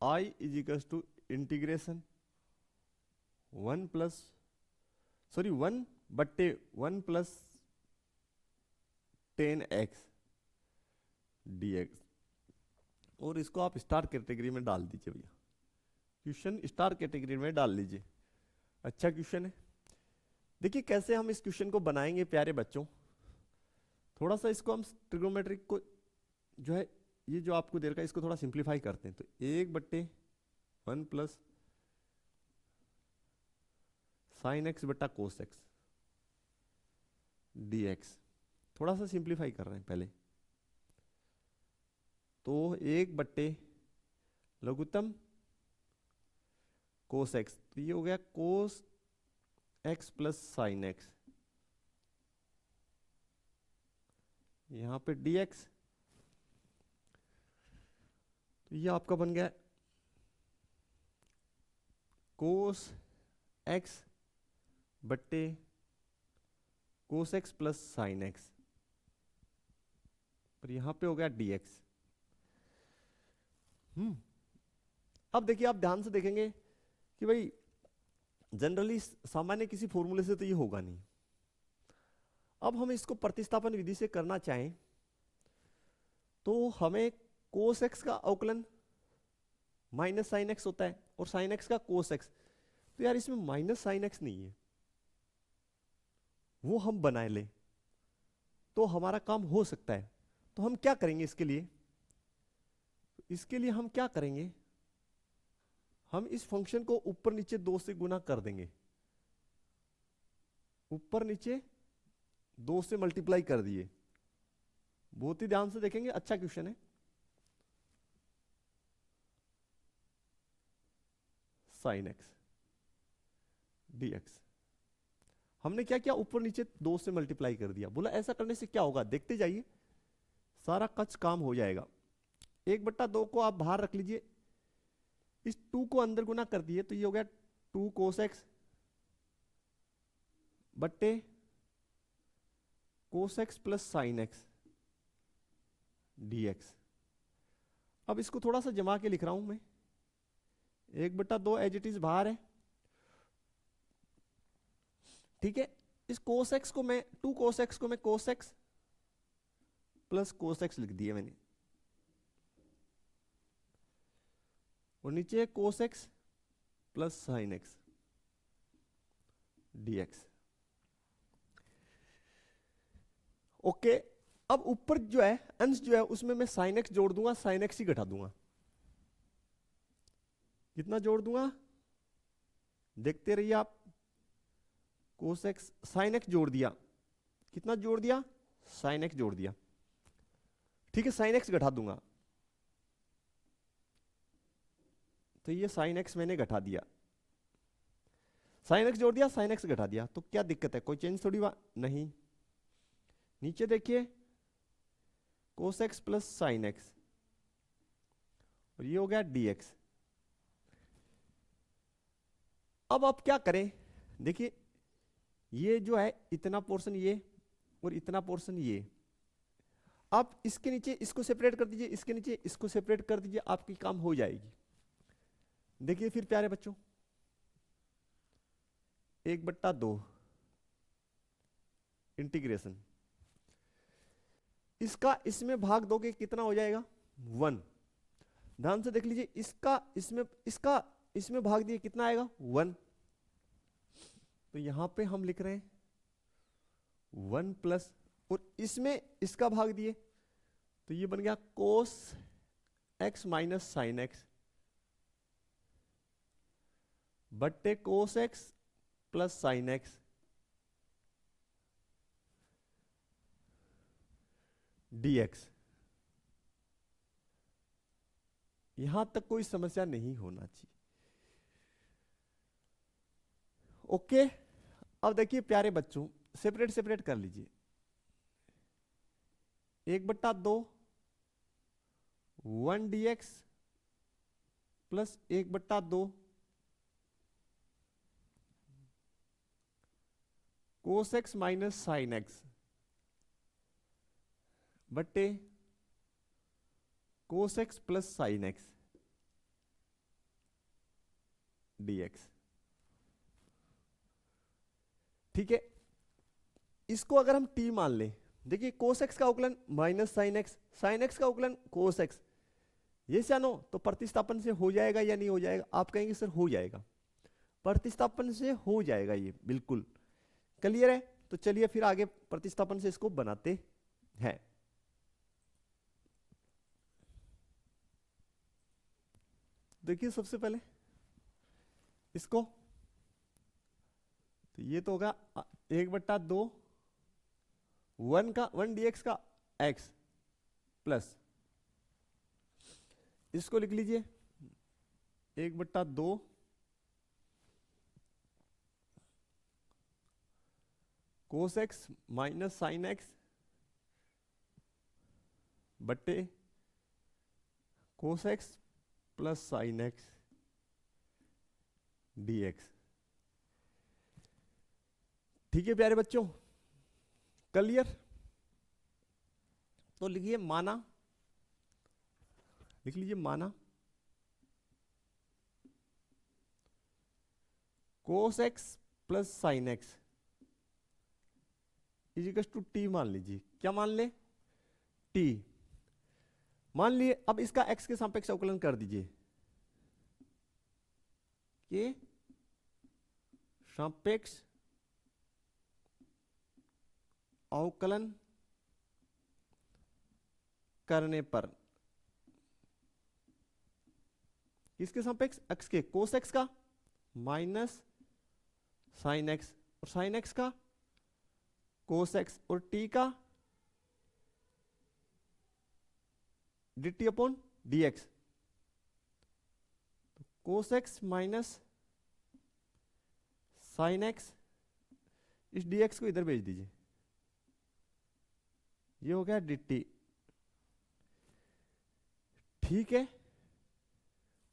I is equal to integration 1 plus 10x dx। और इसको आप स्टार कैटेगरी में डाल दीजिए भैया। क्वेश्चन स्टार कैटेगरी में डाल लीजिए। अच्छा क्वेश्चन है। देखिए कैसे हम इस क्वेश्चन को बनाएंगे प्यारे बच्चों। थोड़ा सा इसको हम ट्रिग्नोमेट्रिक को जो है, ये जो आपको दे रखा है इसको थोड़ा सिंप्लीफाई करते हैं। तो 1/1 प्लस साइन एक्स बटा कोस एक्स dx। थोड़ा सा सिंप्लीफाई कर रहे हैं पहले। तो 1/लघुत्तम कोस एक्स, तो ये हो गया cos x plus sine x, यहां पे dx। तो ये आपका बन गया कोस एक्स बट्टे cos x plus sine x, और यहां पे हो गया dx। अब देखिए आप ध्यान से देखेंगे कि भाई जनरली सामान्य किसी फॉर्मूले से तो ये होगा नहीं। अब हम इसको प्रतिस्थापन विधि से करना चाहें तो हमें कोस एक्स का अवकलन माइनस साइन एक्स होता है और साइन एक्स का कोस एक्स। तो यार इसमें माइनस साइन एक्स नहीं है, वो हम बनाए ले तो हमारा काम हो सकता है। तो हम क्या करेंगे इसके लिए? इसके लिए हम क्या करेंगे, हम इस फंक्शन को ऊपर नीचे 2 से गुना कर देंगे। ऊपर नीचे 2 से मल्टीप्लाई कर दिए। बहुत ही ध्यान से देखेंगे, अच्छा क्वेश्चन है। साइन एक्स dx हमने क्या किया, ऊपर नीचे 2 से मल्टीप्लाई कर दिया। बोला ऐसा करने से क्या होगा, देखते जाइए, सारा कच काम हो जाएगा। 1/2 को आप बाहर रख लीजिए, इस 2 को अंदर गुना कर दिए तो ये हो गया 2 कोस एक्स बट्टे cos x plus sine x dx। अब इसको थोड़ा सा जमा के लिख रहा हूं मैं। 1/2 एज इट इज बाहर है, ठीक है। इस कोस एक्स को मैं 2 कोस एक्स को मैं कोस एक्स प्लस कोस एक्स लिख दिया मैंने, और नीचे कोस x plus sine x dx। Okay, अब ऊपर जो है अंश जो है उसमें मैं साइन एक्स जोड़ दूंगा, साइन एक्स ही घटा दूंगा। कितना जोड़ दूंगा, देखते रहिए आप। कोस एक्स साइन एक्स जोड़ दिया, कितना जोड़ दिया, साइन एक्स जोड़ दिया, ठीक है। साइन एक्स घटा दूंगा, तो ये साइन एक्स मैंने घटा दिया। साइन एक्स जोड़ दिया, साइन एक्स घटा दिया, तो क्या दिक्कत है, कोई चेंज थोड़ी नहीं। नीचे देखिए cos x plus sine x, और ये हो गया dx। अब आप क्या करें, देखिए ये जो है इतना पोर्शन ये और इतना पोर्शन ये, आप इसके नीचे इसको सेपरेट कर दीजिए, इसके नीचे इसको सेपरेट कर दीजिए, आपकी काम हो जाएगी। देखिए फिर प्यारे बच्चों, 1/2 इंटीग्रेशन, इसका इसमें भाग दोगे कितना हो जाएगा 1। ध्यान से देख लीजिए, इसका इसमें भाग दिए कितना आएगा 1। तो यहां पे हम लिख रहे हैं 1 प्लस, और इसमें इसका भाग दिए तो ये बन गया cos x minus sine x बट्टे cos x plus sine x dx। यहां तक कोई समस्या नहीं होना चाहिए। ओके, अब देखिए प्यारे बच्चों, सेपरेट सेपरेट कर लीजिए। 1/2 1 dx plus 1/2 cos x minus sine x बट्टे cos x plus sine x dx। ठीक है, इसको अगर हम t मान लें, देखिए कोस एक्स का उकलन minus sine x, sine x का उकलन कोस एक्स, ये जानो तो प्रतिस्थापन से हो जाएगा या नहीं हो जाएगा? आप कहेंगे सर हो जाएगा, प्रतिस्थापन से हो जाएगा, ये बिल्कुल क्लियर है। तो चलिए फिर आगे प्रतिस्थापन से इसको बनाते हैं। देखिए सबसे पहले इसको, तो ये तो होगा 1/2 1 dx का x प्लस, इसको लिख लीजिए 1/2 cos x minus sine x बट्टे cos x plus sine x dx। ठीक है प्यारे बच्चों, क्लियर? तो लिखिए माना, लिख लीजिए माना cos x plus sine x equals to t मान लीजिए। क्या मान ले? टी मान लिए। अब इसका x के सापेक्ष अवकलन कर दीजिए, के सापेक्ष अवकलन करने पर किसके सापेक्ष? x के, कोस एक्स का माइनस साइन एक्स, और साइन एक्स का कोस एक्स, और t का dt अपॉन dx। कोस एक्स माइनस साइन एक्स, इस dx को इधर भेज दीजिए, ये हो गया dt। ठीक है,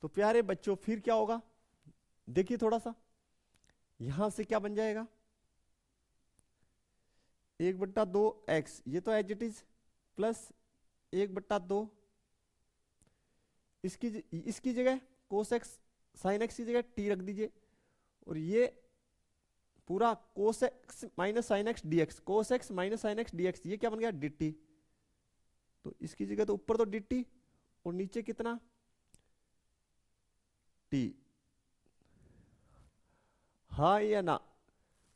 तो प्यारे बच्चों फिर क्या होगा? देखिए थोड़ा सा, यहां से क्या बन जाएगा 1/2 x, ये तो एज इट इज, प्लस 1/2 इसकी जगह कोस एक्स साइन एक्स की जगह टी रख दीजिए, और ये पूरा कोस x minus sine x dx, कोस x minus sine x dx, ये क्या बन गया dt। तो इसकी जगह तो ऊपर तो dt और नीचे कितना t, हाँ या ना?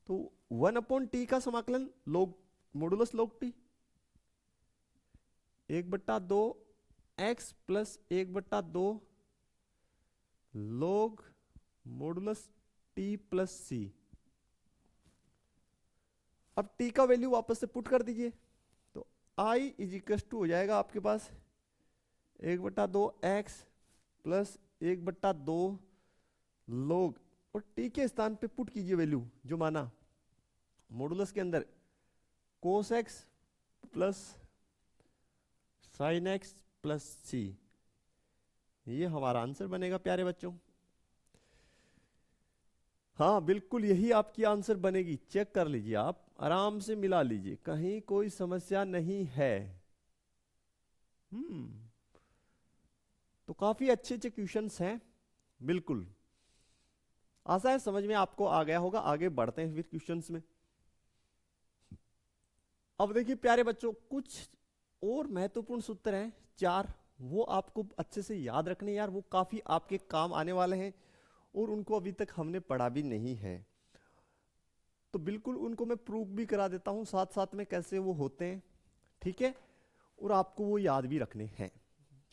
तो 1/t का समाकलन log modulus log t, 1/2 x plus 1/2 log modulus t plus c। अब t का वैल्यू वापस से पुट कर दीजिए, तो i इज इक्वल टू हो जाएगा आपके पास 1/2 x प्लस 1/2 log, और t के स्थान पे पुट कीजिए वैल्यू जो माना मॉडुलस के अंदर, cos x plus sine x plus C. ये हमारा आंसर बनेगा प्यारे बच्चों। हाँ बिल्कुल यही आपकी आंसर बनेगी, चेक कर लीजिए, आप आराम से मिला लीजिए, कहीं कोई समस्या नहीं है। हम्म तो काफी अच्छे अच्छे क्वेश्चंस हैं, बिल्कुल। आशा है समझ में आपको आ गया होगा। आगे बढ़ते हैं फिर क्वेश्चंस में। अब देखिए प्यारे बच्चों, कुछ और महत्वपूर्ण सूत्र हैं चार, वो आपको अच्छे से याद रखने यार, वो काफी आपके काम आने वाले हैं और उनको अभी तक हमने पढ़ा भी नहीं है, तो बिल्कुल उनको मैं प्रूफ भी करा देता हूं साथ साथ में कैसे वो होते हैं, ठीक है, और आपको वो याद भी रखने हैं।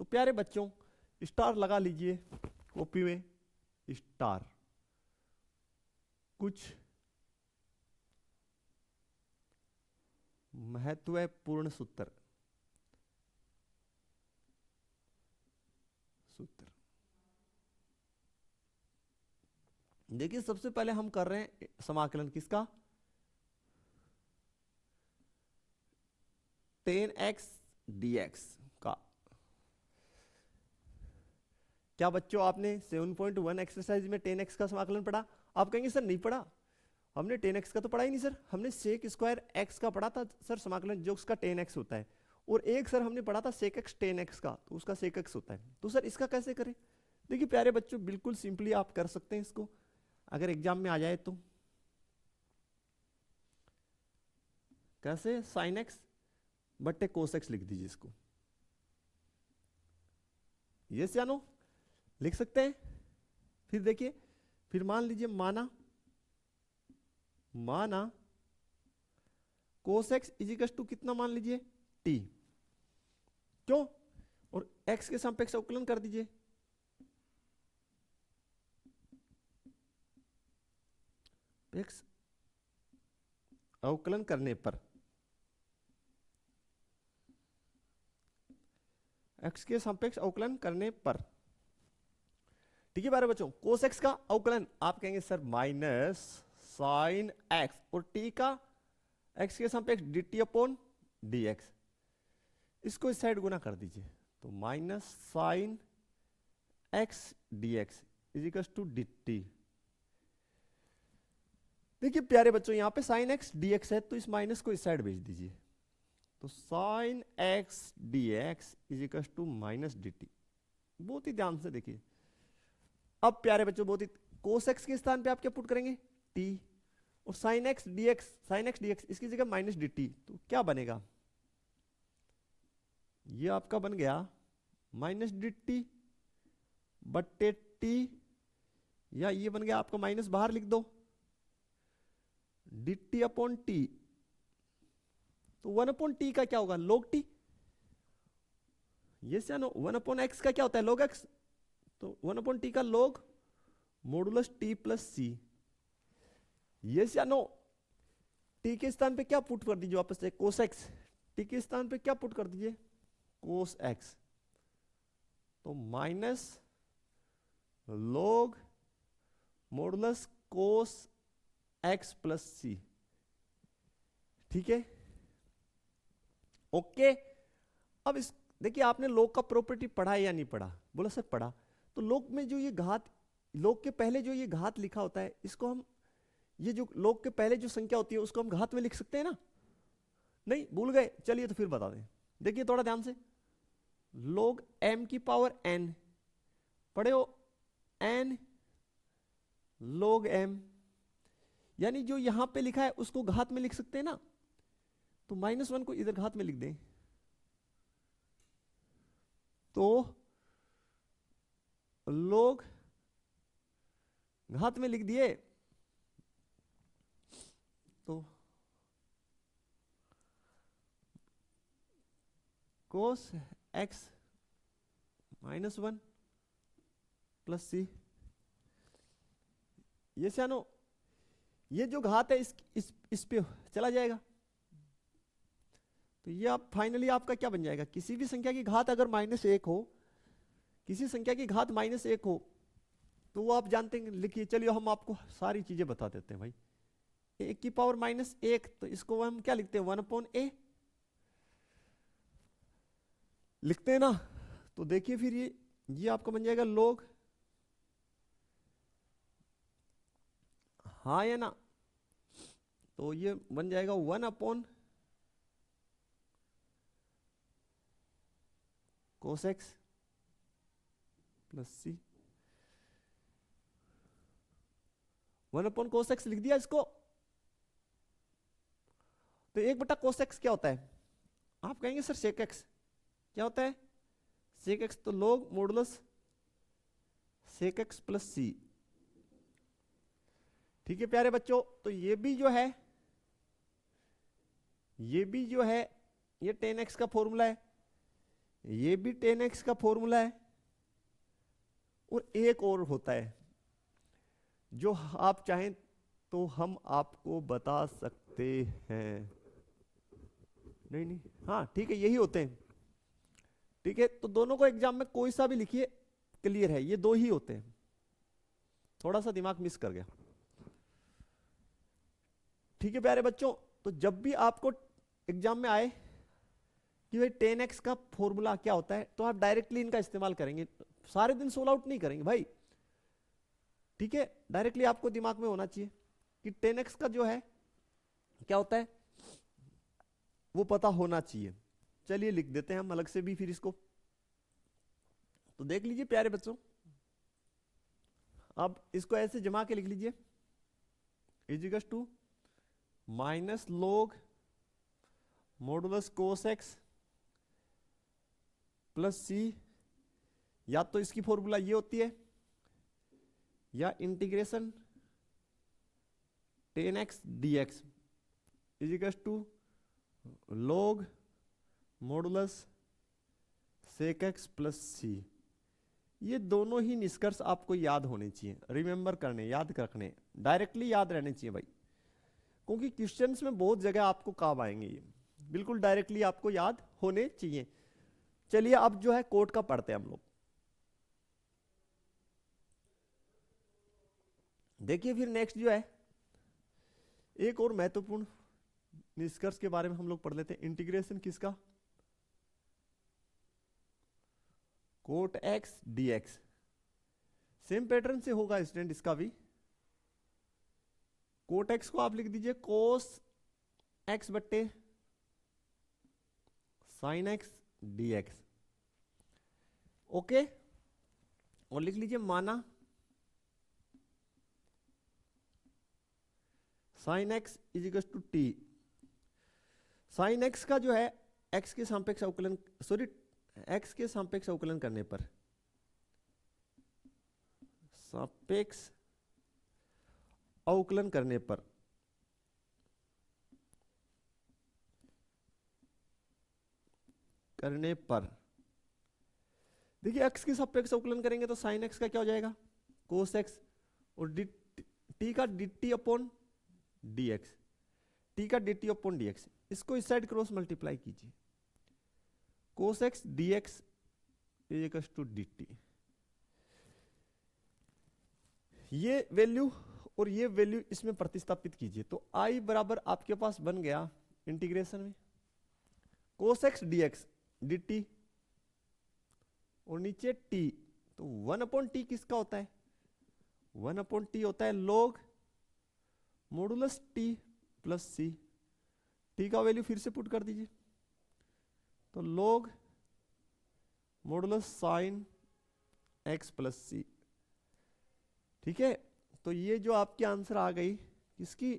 तो प्यारे बच्चों, स्टार लगा लीजिए कॉपी में, स्टार। कुछ महत्वपूर्ण सूत्र, सूत्र देखिए, सबसे पहले हम कर रहे हैं समाकलन किसका, 10x dx का। क्या बच्चों आपने 7.1 एक्सरसाइज में 10x का समाकलन पढ़ा? आप कहेंगे सर नहीं पढ़ा, हमने 10x का तो पढ़ा ही नहीं सर, हमने sec स्क्वायर x का पढ़ा था सर समाकलन, जो उसका 10x होता है, और एक सर हमने पढ़ा था sec x 10x का, तो उसका sec x होता है। तो सर इसका कैसे करें? देखिए प्यारे बच्चों, बिल्कुल सिंपली आप कर सकते हैं इसको, अगर एग्जाम में आ जाए तो। कैसे? sin x बट्टे cos x लिख दीजिए इसको, यस या नो लिख सकते हैं। फिर देखिए, फिर मान लीजिए माना cos x इजिकल्स टू कितना मान लीजिए t, क्यों, और x के सापेक्ष अवकलन कर दीजिए, x अवकलन करने पर x के सापेक्ष अवकलन करने पर, ठीक है बारे बच्चों, cos x का अवकलन आप कहेंगे सर माइनस साइन x, और t का x के सापेक्ष dt अपॉन dx, इसको इस साइड गुना कर दीजिए, तो minus sine x dx equals to dt। देखिए प्यारे बच्चों, यहां पे साइन x dx है, तो इस माइनस को इस साइड भेज दीजिए, तो sine x dx equals to minus dt। बहुत ही ध्यान से देखिए, अब प्यारे बच्चों बहुत ही, cos x के स्थान पे आप क्या पुट करेंगे t, और sin x dx इसकी जगह माइनस dt, तो क्या बनेगा, ये आपका बन गया माइनस dt बट्टे t, या ये बन गया आपका माइनस बाहर लिख दो dt अपॉन t, तो 1 अपॉन t का क्या होगा log t, ये या नो, 1 अपॉन x का क्या होता है log x, तो 1 अपॉन t का log modulus t plus c, yes या नो। t के स्थान पे क्या पुट कर दीजिए वापस से cos x, t के स्थान पे क्या पुट कर दीजिए cos x, तो minus log modulus cos x plus c, ठीक है, ओके। अब इस देखिए, आपने log का प्रॉपर्टी पढ़ा है या नहीं पढ़ा? बोला सर पढ़ा। तो log में जो ये घात, log के पहले जो ये घात लिखा होता है, इसको हम, ये जो log के पहले जो संख्या होती है उसको हम घात में लिख सकते हैं ना? नहीं, भूल गए? चलिए तो फिर बता दें, देखिए थोड़ा ध्यान से, log m की पावर n पढ़े हो, n log m, यानी जो यहां पे लिखा है उसको घात में लिख सकते हैं ना, तो -1 को इधर घात में लिख दें, तो log घात में लिख दिए, तो cos x -1 प्लस c, ये सियानो, ये जो घात है इस पे चला जाएगा, तो ये आप फाइनली आपका क्या बन जाएगा, किसी भी संख्या की घात अगर -1 हो, किसी संख्या की घात -1 हो, तो वो आप जानते हैं, लिखिए, चलिए हम आपको सारी चीजें बता देते हैं भाई। 1 की पावर -1, तो इसको हम क्या लिखते हैं 1 अपॉन a लिखते हैं ना, तो देखिए फिर ये आपका बन जाएगा log हाँ या ना? तो ये बन जाएगा 1 cos x प्लस सी। 1/cos x लिख दिया इसको। तो 1/cos x क्या होता है? आप कहेंगे सर sec x क्या होता है? sec x तो log modulus sec x plus C. ठीक है प्यारे बच्चों, तो ये भी जो है ये tan x का फॉर्मूला है, ये भी tan x का फॉर्मूला है, और एक और होता है जो आप चाहें तो हम आपको बता सकते हैं। नहीं नहीं, हाँ ठीक है, यही होते हैं। ठीक है, तो दोनों को एग्जाम में कोई सा भी लिखिए, क्लियर है, ये दो ही होते हैं। थोड़ा सा दिमाग मिस कर गया। ठीक है प्यारे बच्चों, तो जब भी आपको एग्जाम में आए कि भाई tan x का फॉर्मूला क्या होता है, तो आप डायरेक्टली इनका इस्तेमाल करेंगे, सारे दिन सोल आउट नहीं करेंगे भाई। ठीक है, डायरेक्टली आपको दिमाग में होना चाहिए कि tan x का जो है क्या होता है, वो पता होना चाहिए। चलिए लिख देते हैं हम अलग से भी फिर इसको। तो देख लीजिए प्यारे बच्चों, अब इसको ऐसे जमा के लिख लीजिए, equals to minus log modulus cos x plus C, या तो इसकी फॉर्मूला ये होती है या integration tan x dx equals to log modulus sec x plus C. ये दोनों ही निष्कर्ष आपको याद होने चाहिए, रिमेंबर करने, याद रखने, डायरेक्टली याद रहने चाहिए भाई, क्योंकि क्वेश्चंस में बहुत जगह आपको काम आएंगे, ये बिल्कुल डायरेक्टली आपको याद होने चाहिए। चलिए अब जो है कोड का पढ़ते हैं हम लोग। देखिए फिर नेक्स्ट जो है एक और महत्वपूर्ण निष्कर्ष के बारे में हम लोग पढ़ लेते हैं। इंटीग्रेशन किसका? Cot x dx। Same pattern से होगा स्टूडेंट इसका भी। कोट एक्स को आप लिख दीजिए कोस एक्स बट्टे साइन एक्स dx। ओके, और लिख लीजिए माना sine x is equal to t. Sine x का जो है एक्स के सापेक्ष अवकलन, सॉरी एक्स के सापेक्ष अवकलन करने पर, सापेक्ष अवकलन करने पर देखिए एक्स के सापेक्ष अवकलन करेंगे तो साइन एक्स का क्या हो जाएगा? कोस एक्स, और टी का dt अपॉन dx, टी का dt अपॉन dx, इसको इस साइड क्रॉस मल्टीप्लाई कीजिए, cos x dx is equal to dt। ये वैल्यू और ये वैल्यू इसमें प्रतिस्थापित कीजिए, तो i बराबर आपके पास बन गया इंटीग्रेशन में कोस एक्स dx dt, और नीचे t, तो 1/t किसका होता है? 1/t होता है log modulus t plus C. t का वैल्यू फिर से पुट कर दीजिए, तो log modulus sine x plus C. ठीक है, तो ये जो आपकी आंसर आ गई इसकी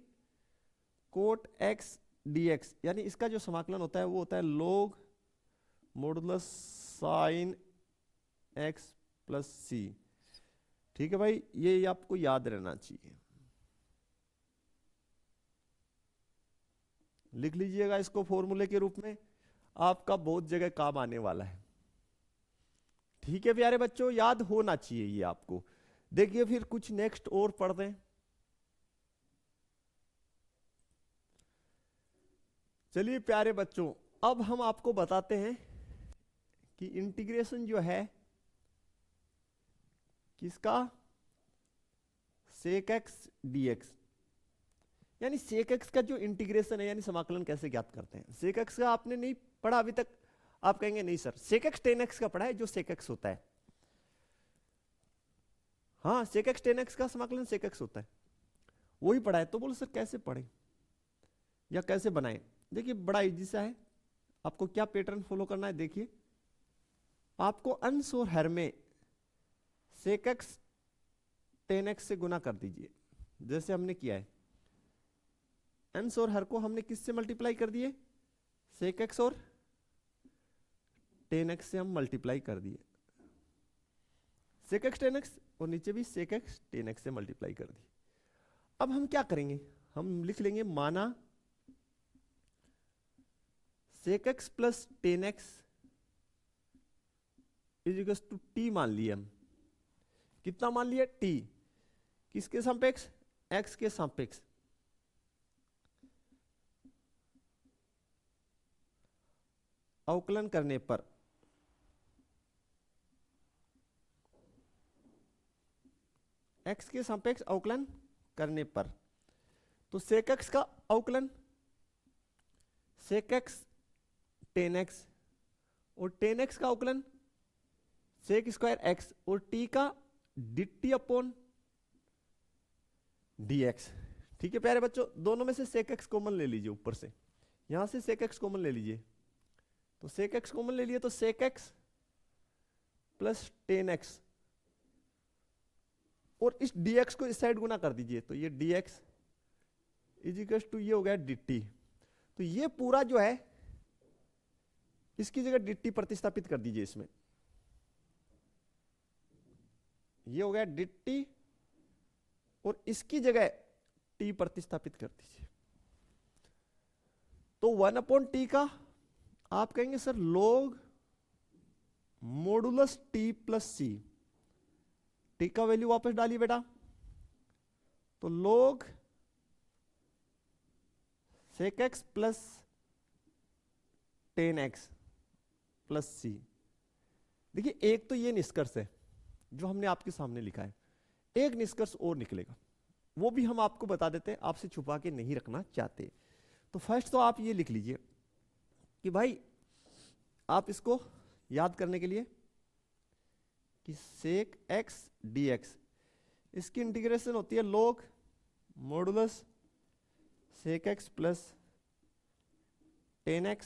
कोट x dx, यानी इसका जो समाकलन होता है वो होता है log modulus sine x plus C. ठीक है भाई, ये आपको याद रहना चाहिए, लिख लीजिएगा इसको फॉर्मूले के रूप में, आपका बहुत जगह काम आने वाला है। ठीक है प्यारे बच्चों, याद होना चाहिए ये आपको। देखिए फिर कुछ नेक्स्ट और पढ़ दें। चलिए प्यारे बच्चों, अब हम आपको बताते हैं कि इंटीग्रेशन जो है किसका? सेक एक्स dx, यानी सेक एक्स का जो इंटीग्रेशन है, यानी समाकलन कैसे ज्ञात करते हैं। सेक एक्स का आपने नहीं पढ़ा अभी तक? आप कहेंगे नहीं sir, sec x tan x का पढ़ा है, जो सेक एक्स होता है। हाँ, सेक एक्स टेन एक्स का समाकलन सेक एक्स होता है, वही पढ़ा है। तो बोलो सर कैसे पढ़ें या कैसे बनाएं? देखिए बड़ा इजी सा है। आपको क्या पैटर्न फॉलो करना है, देखिए आपको अंश और हर में sec x tan x से गुना कर दीजिए, जैसे हमने किया है। अंश और हर को हमने किससे मल्टीप्लाई कर दिए? sec x और tan x से हम मल्टीप्लाई कर दिए। sec x tan x और नीचे भी sec x tan x से मल्टीप्लाई कर दिए। अब हम क्या करेंगे, हम लिख लेंगे माना sec x plus tan x is equal to t मान लिए हम। कितना मान लिया? t। किसके सापेक्ष? x के सापेक्ष। अवकलन करने पर x के सापेक्ष अवकलन करने पर, तो sec x का अवकलन sec x tan x और tan x का अवकलन sec स्क्वायर x और t का dt अपॉन dx। ठीक है प्यारे बच्चों, दोनों में से sec x कॉमन ले लीजिए, ऊपर से यहां से sec x कॉमन ले लीजिए। तो sec x कॉमन ले लिए तो sec x plus tan x और इस dx को इस साइड गुना कर दीजिए, तो ये dx इज इक्वल टू ये हो गया dt। तो ये पूरा जो है इसकी जगह dt प्रतिस्थापित कर दीजिए इसमें, ये हो गया dt और इसकी जगह t प्रतिस्थापित कर दीजिए। तो 1/t का आप कहेंगे sir log modulus t plus C. t का वैल्यू वापस डालिए बेटा, तो log sec x plus tan x plus C. देखिए एक तो ये निष्कर्ष है जो हमने आपके सामने लिखा है, एक निष्कर्ष और निकलेगा, वो भी हम आपको बता देते हैं, आपसे छुपा के नहीं रखना चाहते। तो फर्स्ट तो आप ये लिख लीजिए कि भाई आप इसको याद करने के लिए कि sec x dx इसकी इंटीग्रेशन होती है log modulus sec x plus tan x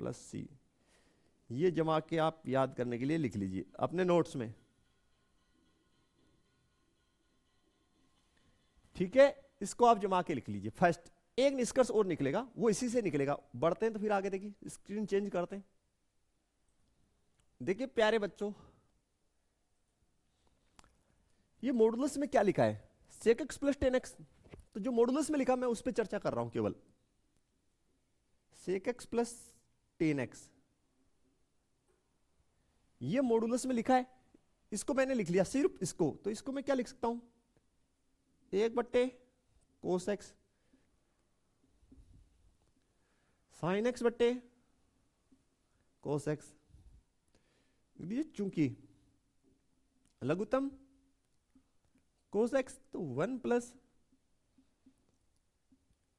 plus C. ये जमा के आप याद करने के लिए लिख लीजिए अपने नोट्स में। ठीक है, इसको आप जमा के लिख लीजिए। फर्स्ट एक निष्कर्ष और निकलेगा, वो इसी से निकलेगा। बढ़ते हैं तो फिर आगे देखिए, स्क्रीन चेंज करते हैं। देखिए प्यारे बच्चों, ये मॉडुलस में क्या लिखा है? sec x plus tan x। तो जो मॉडुलस में लिखा मैं उस पर चर्चा कर रहा हूं केवल। sec x plus tan x ये मॉडुलस में लिखा है, इसको मैंने लिख लिया सिर्फ इसको। तो इसको मैं क्या लिख सकता हूं? 1/cos x sin x बट्टे cos x। चूंकि लघुत्तम cos x तो 1 प्लस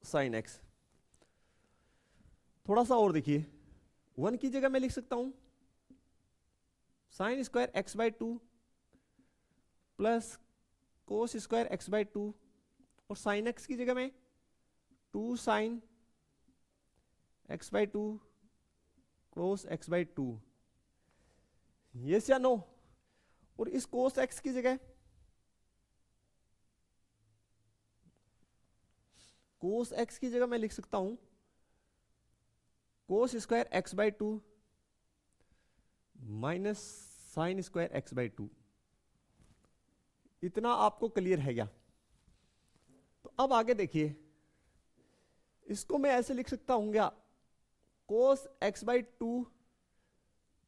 sin x। थोड़ा सा और देखिए, 1 की जगह मैं लिख सकता हूं sin square x by 2 plus cos square x by 2 और sin x की जगह में 2 sin x by 2 cos x by 2। Yes या नो? और इस cos x की जगह मैं लिख सकता हूं cos square x by 2 minus sine square x by 2। इतना आपको क्लियर है क्या? तो अब आगे देखिए, इसको मैं ऐसे लिख सकता हूं क्या? cos x by 2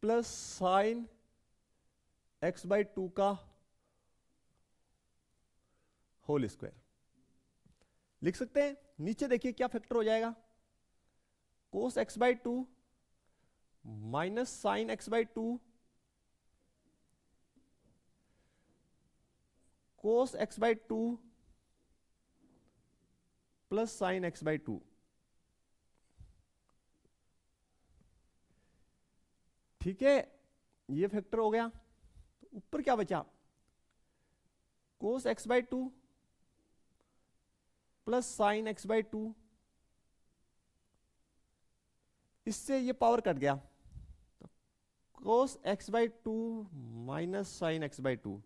plus sine x by 2 का होल स्क्वायर लिख सकते हैं। नीचे देखिए क्या फैक्टर हो जाएगा, cos x by 2 minus sine x by 2 cos x by 2 plus sine x by 2। ठीक है, ये फैक्टर हो गया। तो ऊपर क्या बचा? cos x by 2 plus sine x by to, इससे ये पावर कट गया, cos x by to minus sine x by to.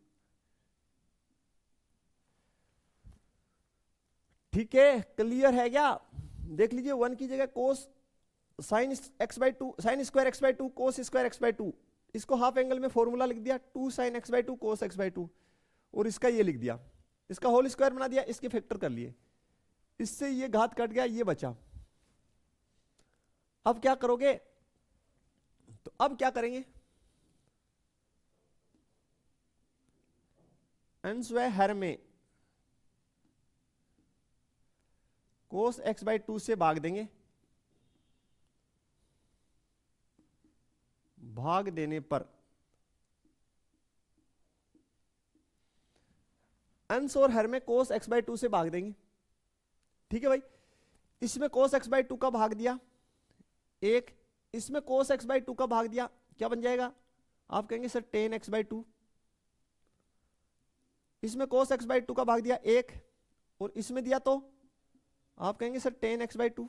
ठीक है, क्लियर है क्या? देख लीजिए, वन की जगह cos sine x by two, sine square x by two cos square x by two, इसको हाफ एंगल में फॉर्मूला लिख दिया, two sine x by two cos x by two, और इसका ये लिख दिया, इसका होल स्क्वायर बना दिया, इसके फैक्टर कर लिए, इससे ये घात कट गया, ये बचा। अब क्या करोगे? तो अब क्या करेंगे, अंशव्यय हर में कोस एक्स बाई टू से भाग देंगे, भाग देने पर अंश और हर में कोस एक्स बाई टू से भाग देंगे। ठीक है भाई, इसमें कोस एक्स बाई टू का भाग दिया एक, इसमें कोस एक्स बाई टू का भाग दिया, क्या बन जाएगा? आप कहेंगे sir ten x by to, इसमें कोस एक्स बाई टू का भाग दिया एक, और इसमें दिया तो आप कहेंगे sir ten x by to.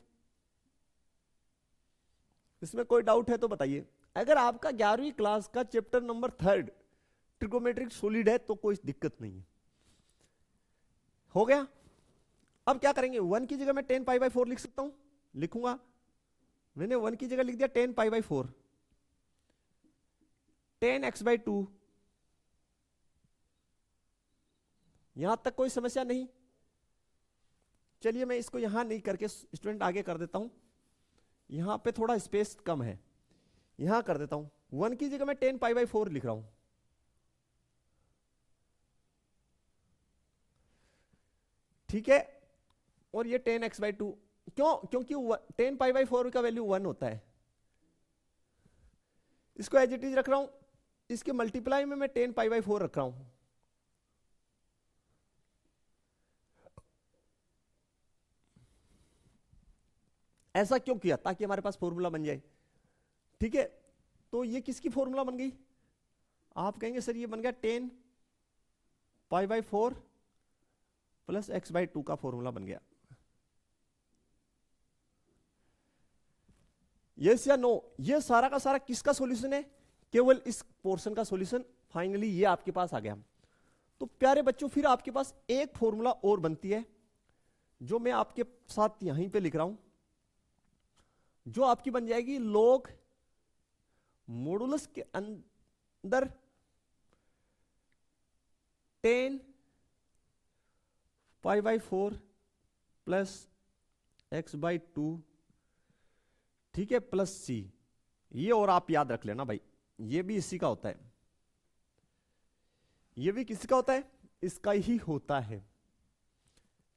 इसमें कोई डाउट है तो बताइए। अगर आपका 11वीं क्लास का चैप्टर नंबर 3 ट्रिगोमेट्रिक सॉलिड है तो कोई दिक्कत नहीं है। हो गया। अब क्या करेंगे, वन की जगह मैं टेन पाई बाई फोर लिख सकता हूं, लिखूंगा, मैंने वन की जगह लिख दिया ten pi by four, ten x by to, यहां तक कोई समस्या नहीं। चलिए मैं इसको यहां नहीं करके स्टूडेंट आगे कर देता हूं, यहां पे थोड़ा स्पेस कम है, यहां कर देता हूं, वन की जगह मैं टेन पाई बाई फोर लिख रहा हूं। ठीक है, और ये टेन एक्स बाई टू, क्यों? क्योंकि टेन पाई बाई फोर का वैल्यू वन होता है। इसको एज इट इज रख रहा हूं, इसके मल्टीप्लाई में मैं टेन पाई बाई फोर रख रहा हूं। ऐसा क्यों किया? ताकि हमारे पास फॉर्मूला बन जाए। ठीक है, तो ये किसकी फॉर्मूला बन गई? आप कहेंगे सर ये बन गया ten pi by four plus x by to का फॉर्मूला बन गया। यस या नो? ये सारा का सारा किसका सॉल्यूशन है? केवल इस पोर्शन का सॉल्यूशन। फाइनली ये आपके पास आ गया। तो प्यारे बच्चों, फिर आपके पास एक फॉर्मूला और बनती है जो मैं आपके साथ यहीं पे लिख रहा हूं, जो आपकी बन जाएगी लॉग मॉडुलस के अंदर ten pi by four plus x by to, ठीक है, प्लस सी। ये और आप याद रख लेना भाई, ये भी इसी का होता है, ये भी किसी का होता है? इसका ही होता है।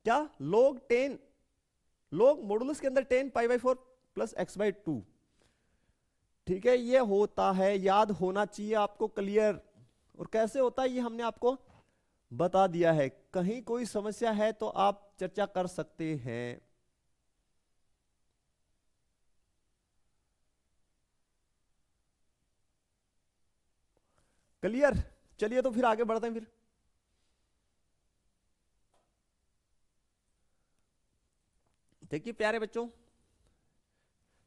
क्या? लॉग टेन, लॉग मॉडुलस के अंदर ten pi by four plus x by to. ठीक है, ये होता है, याद होना चाहिए आपको, क्लियर। और कैसे होता है ये हमने आपको बता दिया है। कहीं कोई समस्या है तो आप चर्चा कर सकते हैं। क्लियर? चलिए तो फिर आगे बढ़ते हैं। फिर देखिए प्यारे बच्चों,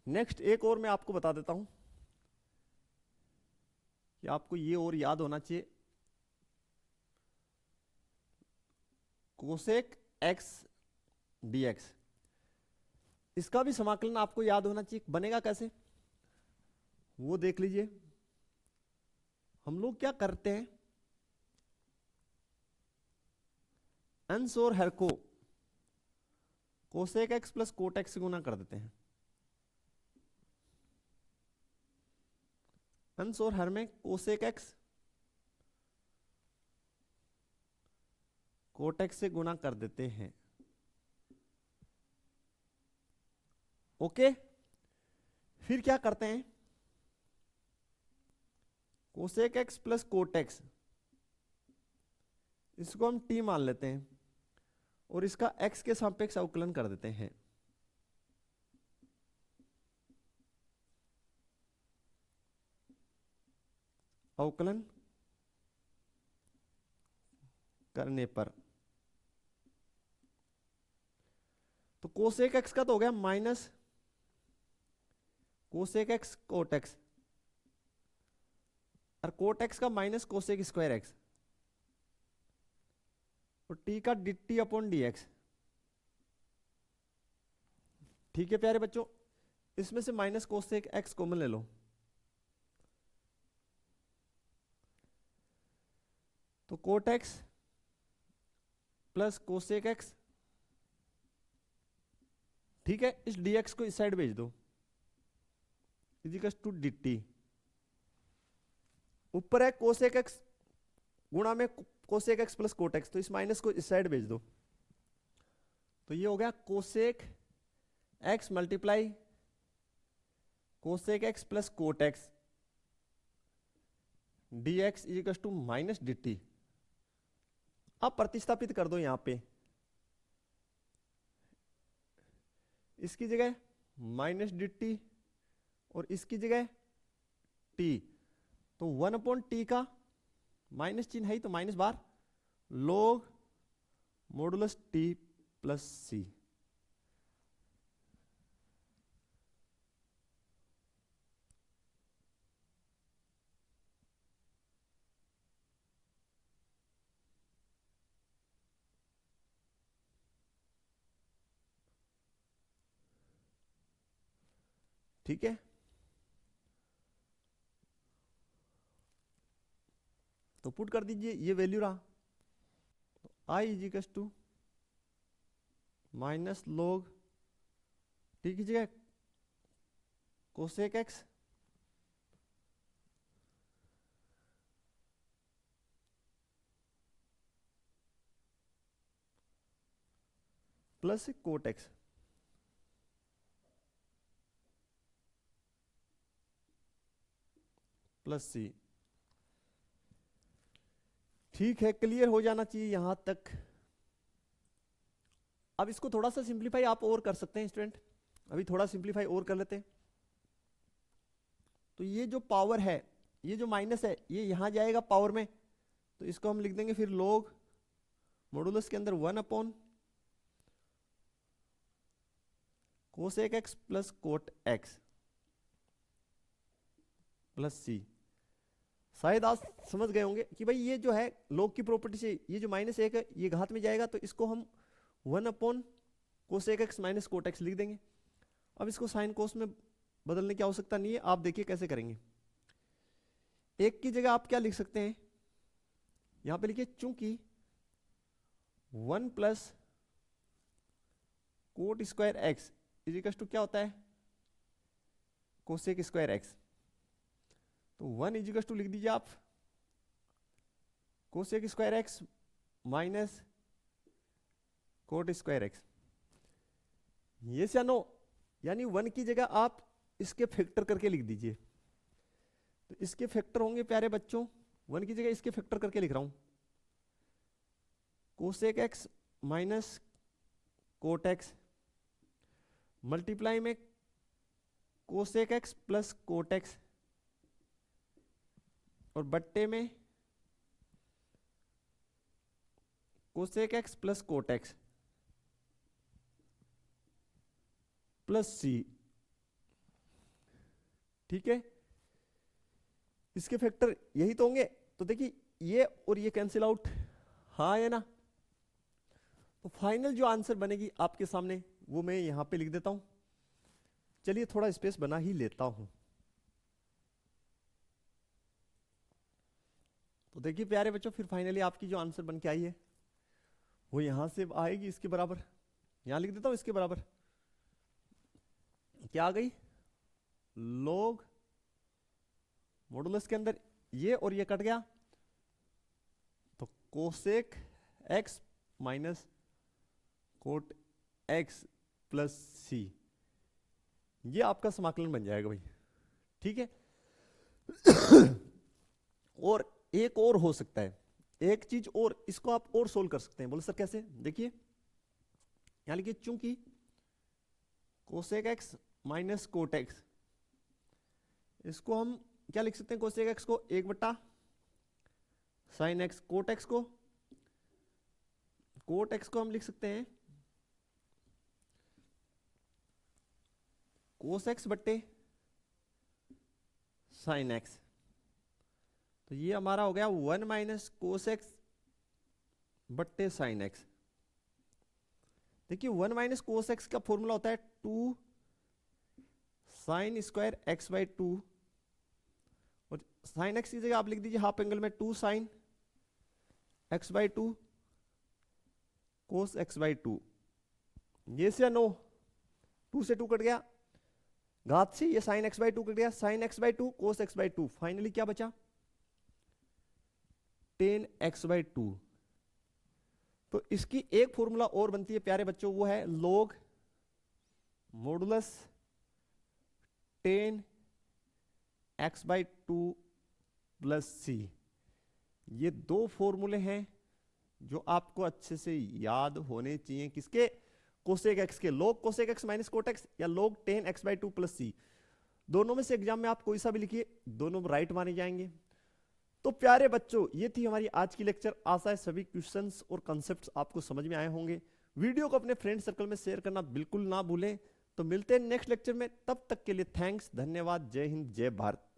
नेक्स्ट एक और मैं आपको बता देता हूं कि आपको ये और याद होना चाहिए। कोसेक एक्स डीएक्स, इसका भी समाकलन आपको याद होना चाहिए। बनेगा कैसे वो देख लीजिए। हम लोग क्या करते हैं, अंश और हर को cosec x plus cot x से गुना कर देते हैं। अंश और हर में कोसेक एक्स कोट एक्स से गुना कर देते हैं। ओके, फिर क्या करते हैं, cosec x plus cot x, इसको हम टी मान लेते हैं और इसका एक्स के सापेक्ष अवकलन कर देते हैं। अवकलन करने पर कोसेक एक्स का तो हो गया minus cosec x cot x, और कोट एक्स का माइनस कोसेक स्क्वायर एक्स, और टी का d t upon d x. ठीक है प्यारे बच्चों, इसमें से माइनस कोसेक एक्स कॉमन ले लो, तो cot x plus cosec x, ठीक है, इस dx को इस साइड भेज दो, इजिकल्स टू dt। ऊपर है कोसेक एक्स गुणा में cosec x plus cot x, तो इस माइनस को इस साइड भेज दो, तो ये हो गया cosec x multiply cosec x plus cot x d x equals to minus d t. अब प्रतिस्थापित कर दो यहां पे, इसकी जगह माइनस डी टी और इसकी जगह टी, तो 1/t का माइनस चिन्ह है तो माइनस बार log modulus T plus C. ठीक है, तो पुट कर दीजिए, ये वैल्यू रहा, तो I equals to minus log t की जगह cosec x plus cot x, plus C. ठीक है, क्लियर हो जाना चाहिए यहां तक। अब इसको थोड़ा सा सिंप्लीफाई आप और कर सकते हैं स्टूडेंट, अभी थोड़ा सिंप्लीफाई और कर लेते हैं। तो ये जो पावर है, ये जो माइनस है, ये यहां जाएगा पावर में, तो इसको हम लिख देंगे फिर log मॉडुलस के अंदर 1/ cosec x plus cot x plus C. शायद आप समझ गए होंगे कि भाई ये जो है log की प्रॉपर्टी से ये जो -1 है ये घात में जाएगा, तो इसको हम 1/ cosec x minus cot x लिख देंगे। अब इसको साइन कोस में बदलने की आवश्यकता नहीं है, आप देखिए कैसे करेंगे। एक की जगह आप क्या लिख सकते हैं, यहां पे लिखिए चूंकि 1 plus cot square x equals to क्या होता है कोसेक स्क्वायर एक्स, तो 1 इजिकल्स टू लिख दीजिए आप cosec square x minus coat square x. ये या नो, यानी 1 की जगह आप इसके फैक्टर करके लिख दीजिए, तो इसके फैक्टर होंगे प्यारे बच्चों, 1 की जगह इसके फैक्टर करके लिख रहा हूं, cosec x minus cot x multiply में cosec x plus cot x और बट्टे में cosec x plus cot x plus C. ठीक है, इसके फैक्टर यही तो होंगे, तो देखिए ये और ये कैंसिल आउट, हाँ है ना। तो फाइनल जो आंसर बनेगी आपके सामने वो मैं यहां पे लिख देता हूं। चलिए थोड़ा स्पेस बना ही लेता हूं। तो देखिए प्यारे बच्चों, फिर फाइनली आपकी जो आंसर बन के आई है वो यहां से आएगी इसके बराबर, यहां लिख देता हूं इसके बराबर, क्या आ गई log मॉडुलस के अंदर ये और ये कट गया, तो cosec x minus cot x plus C, ये आपका समाकलन बन जाएगा भाई। ठीक है, और एक और हो सकता है, एक चीज और, इसको आप और सोल्व कर सकते हैं। बोले सर कैसे, देखिए यहां लिखिए चूंकि cosec x minus cot x, इसको हम क्या लिख सकते हैं, कोसेक एक्स को 1/ साइन एक्स, कोट एक्स को हम लिख सकते हैं कोस एक्स बट्टे साइन एक्स। तो ये हमारा हो गया 1 माइनस कोस एक्स बट्टे साइन एक्स। देखिए 1 माइनस कोस एक्स का फॉर्मूला होता है 2 साइन स्क्वायर एक्स बाई 2, और साइन एक्स की जगह आप लिख दीजिए हाफ एंगल में 2 sign x by 2 cos x by 2। ये से या नो, 2 से 2 कट गया, घात से ये साइन एक्स बाई 2 कट गया, sign x by 2 cos x by 2, finally क्या बचा टेन एक्स बाई 2। तो इसकी एक फॉर्मूला और बनती है प्यारे बच्चों, वो है log modulus tan x by 2 plus C. ये दो फॉर्मूले हैं जो आपको अच्छे से याद होने चाहिए, किसके, कोसेक एक्स के, log cosec x minus cot x या log tan x by 2 plus C. दोनों में से एग्जाम में आप कोई सा भी लिखिए, दोनों राइट माने जाएंगे। तो प्यारे बच्चों ये थी हमारी आज की लेक्चर। आशा है सभी क्वेश्चंस और कॉन्सेप्ट्स आपको समझ में आए होंगे। वीडियो को अपने फ्रेंड सर्कल में शेयर करना बिल्कुल ना भूलें। तो मिलते हैं नेक्स्ट लेक्चर में, तब तक के लिए थैंक्स, धन्यवाद, जय हिंद, जय भारत।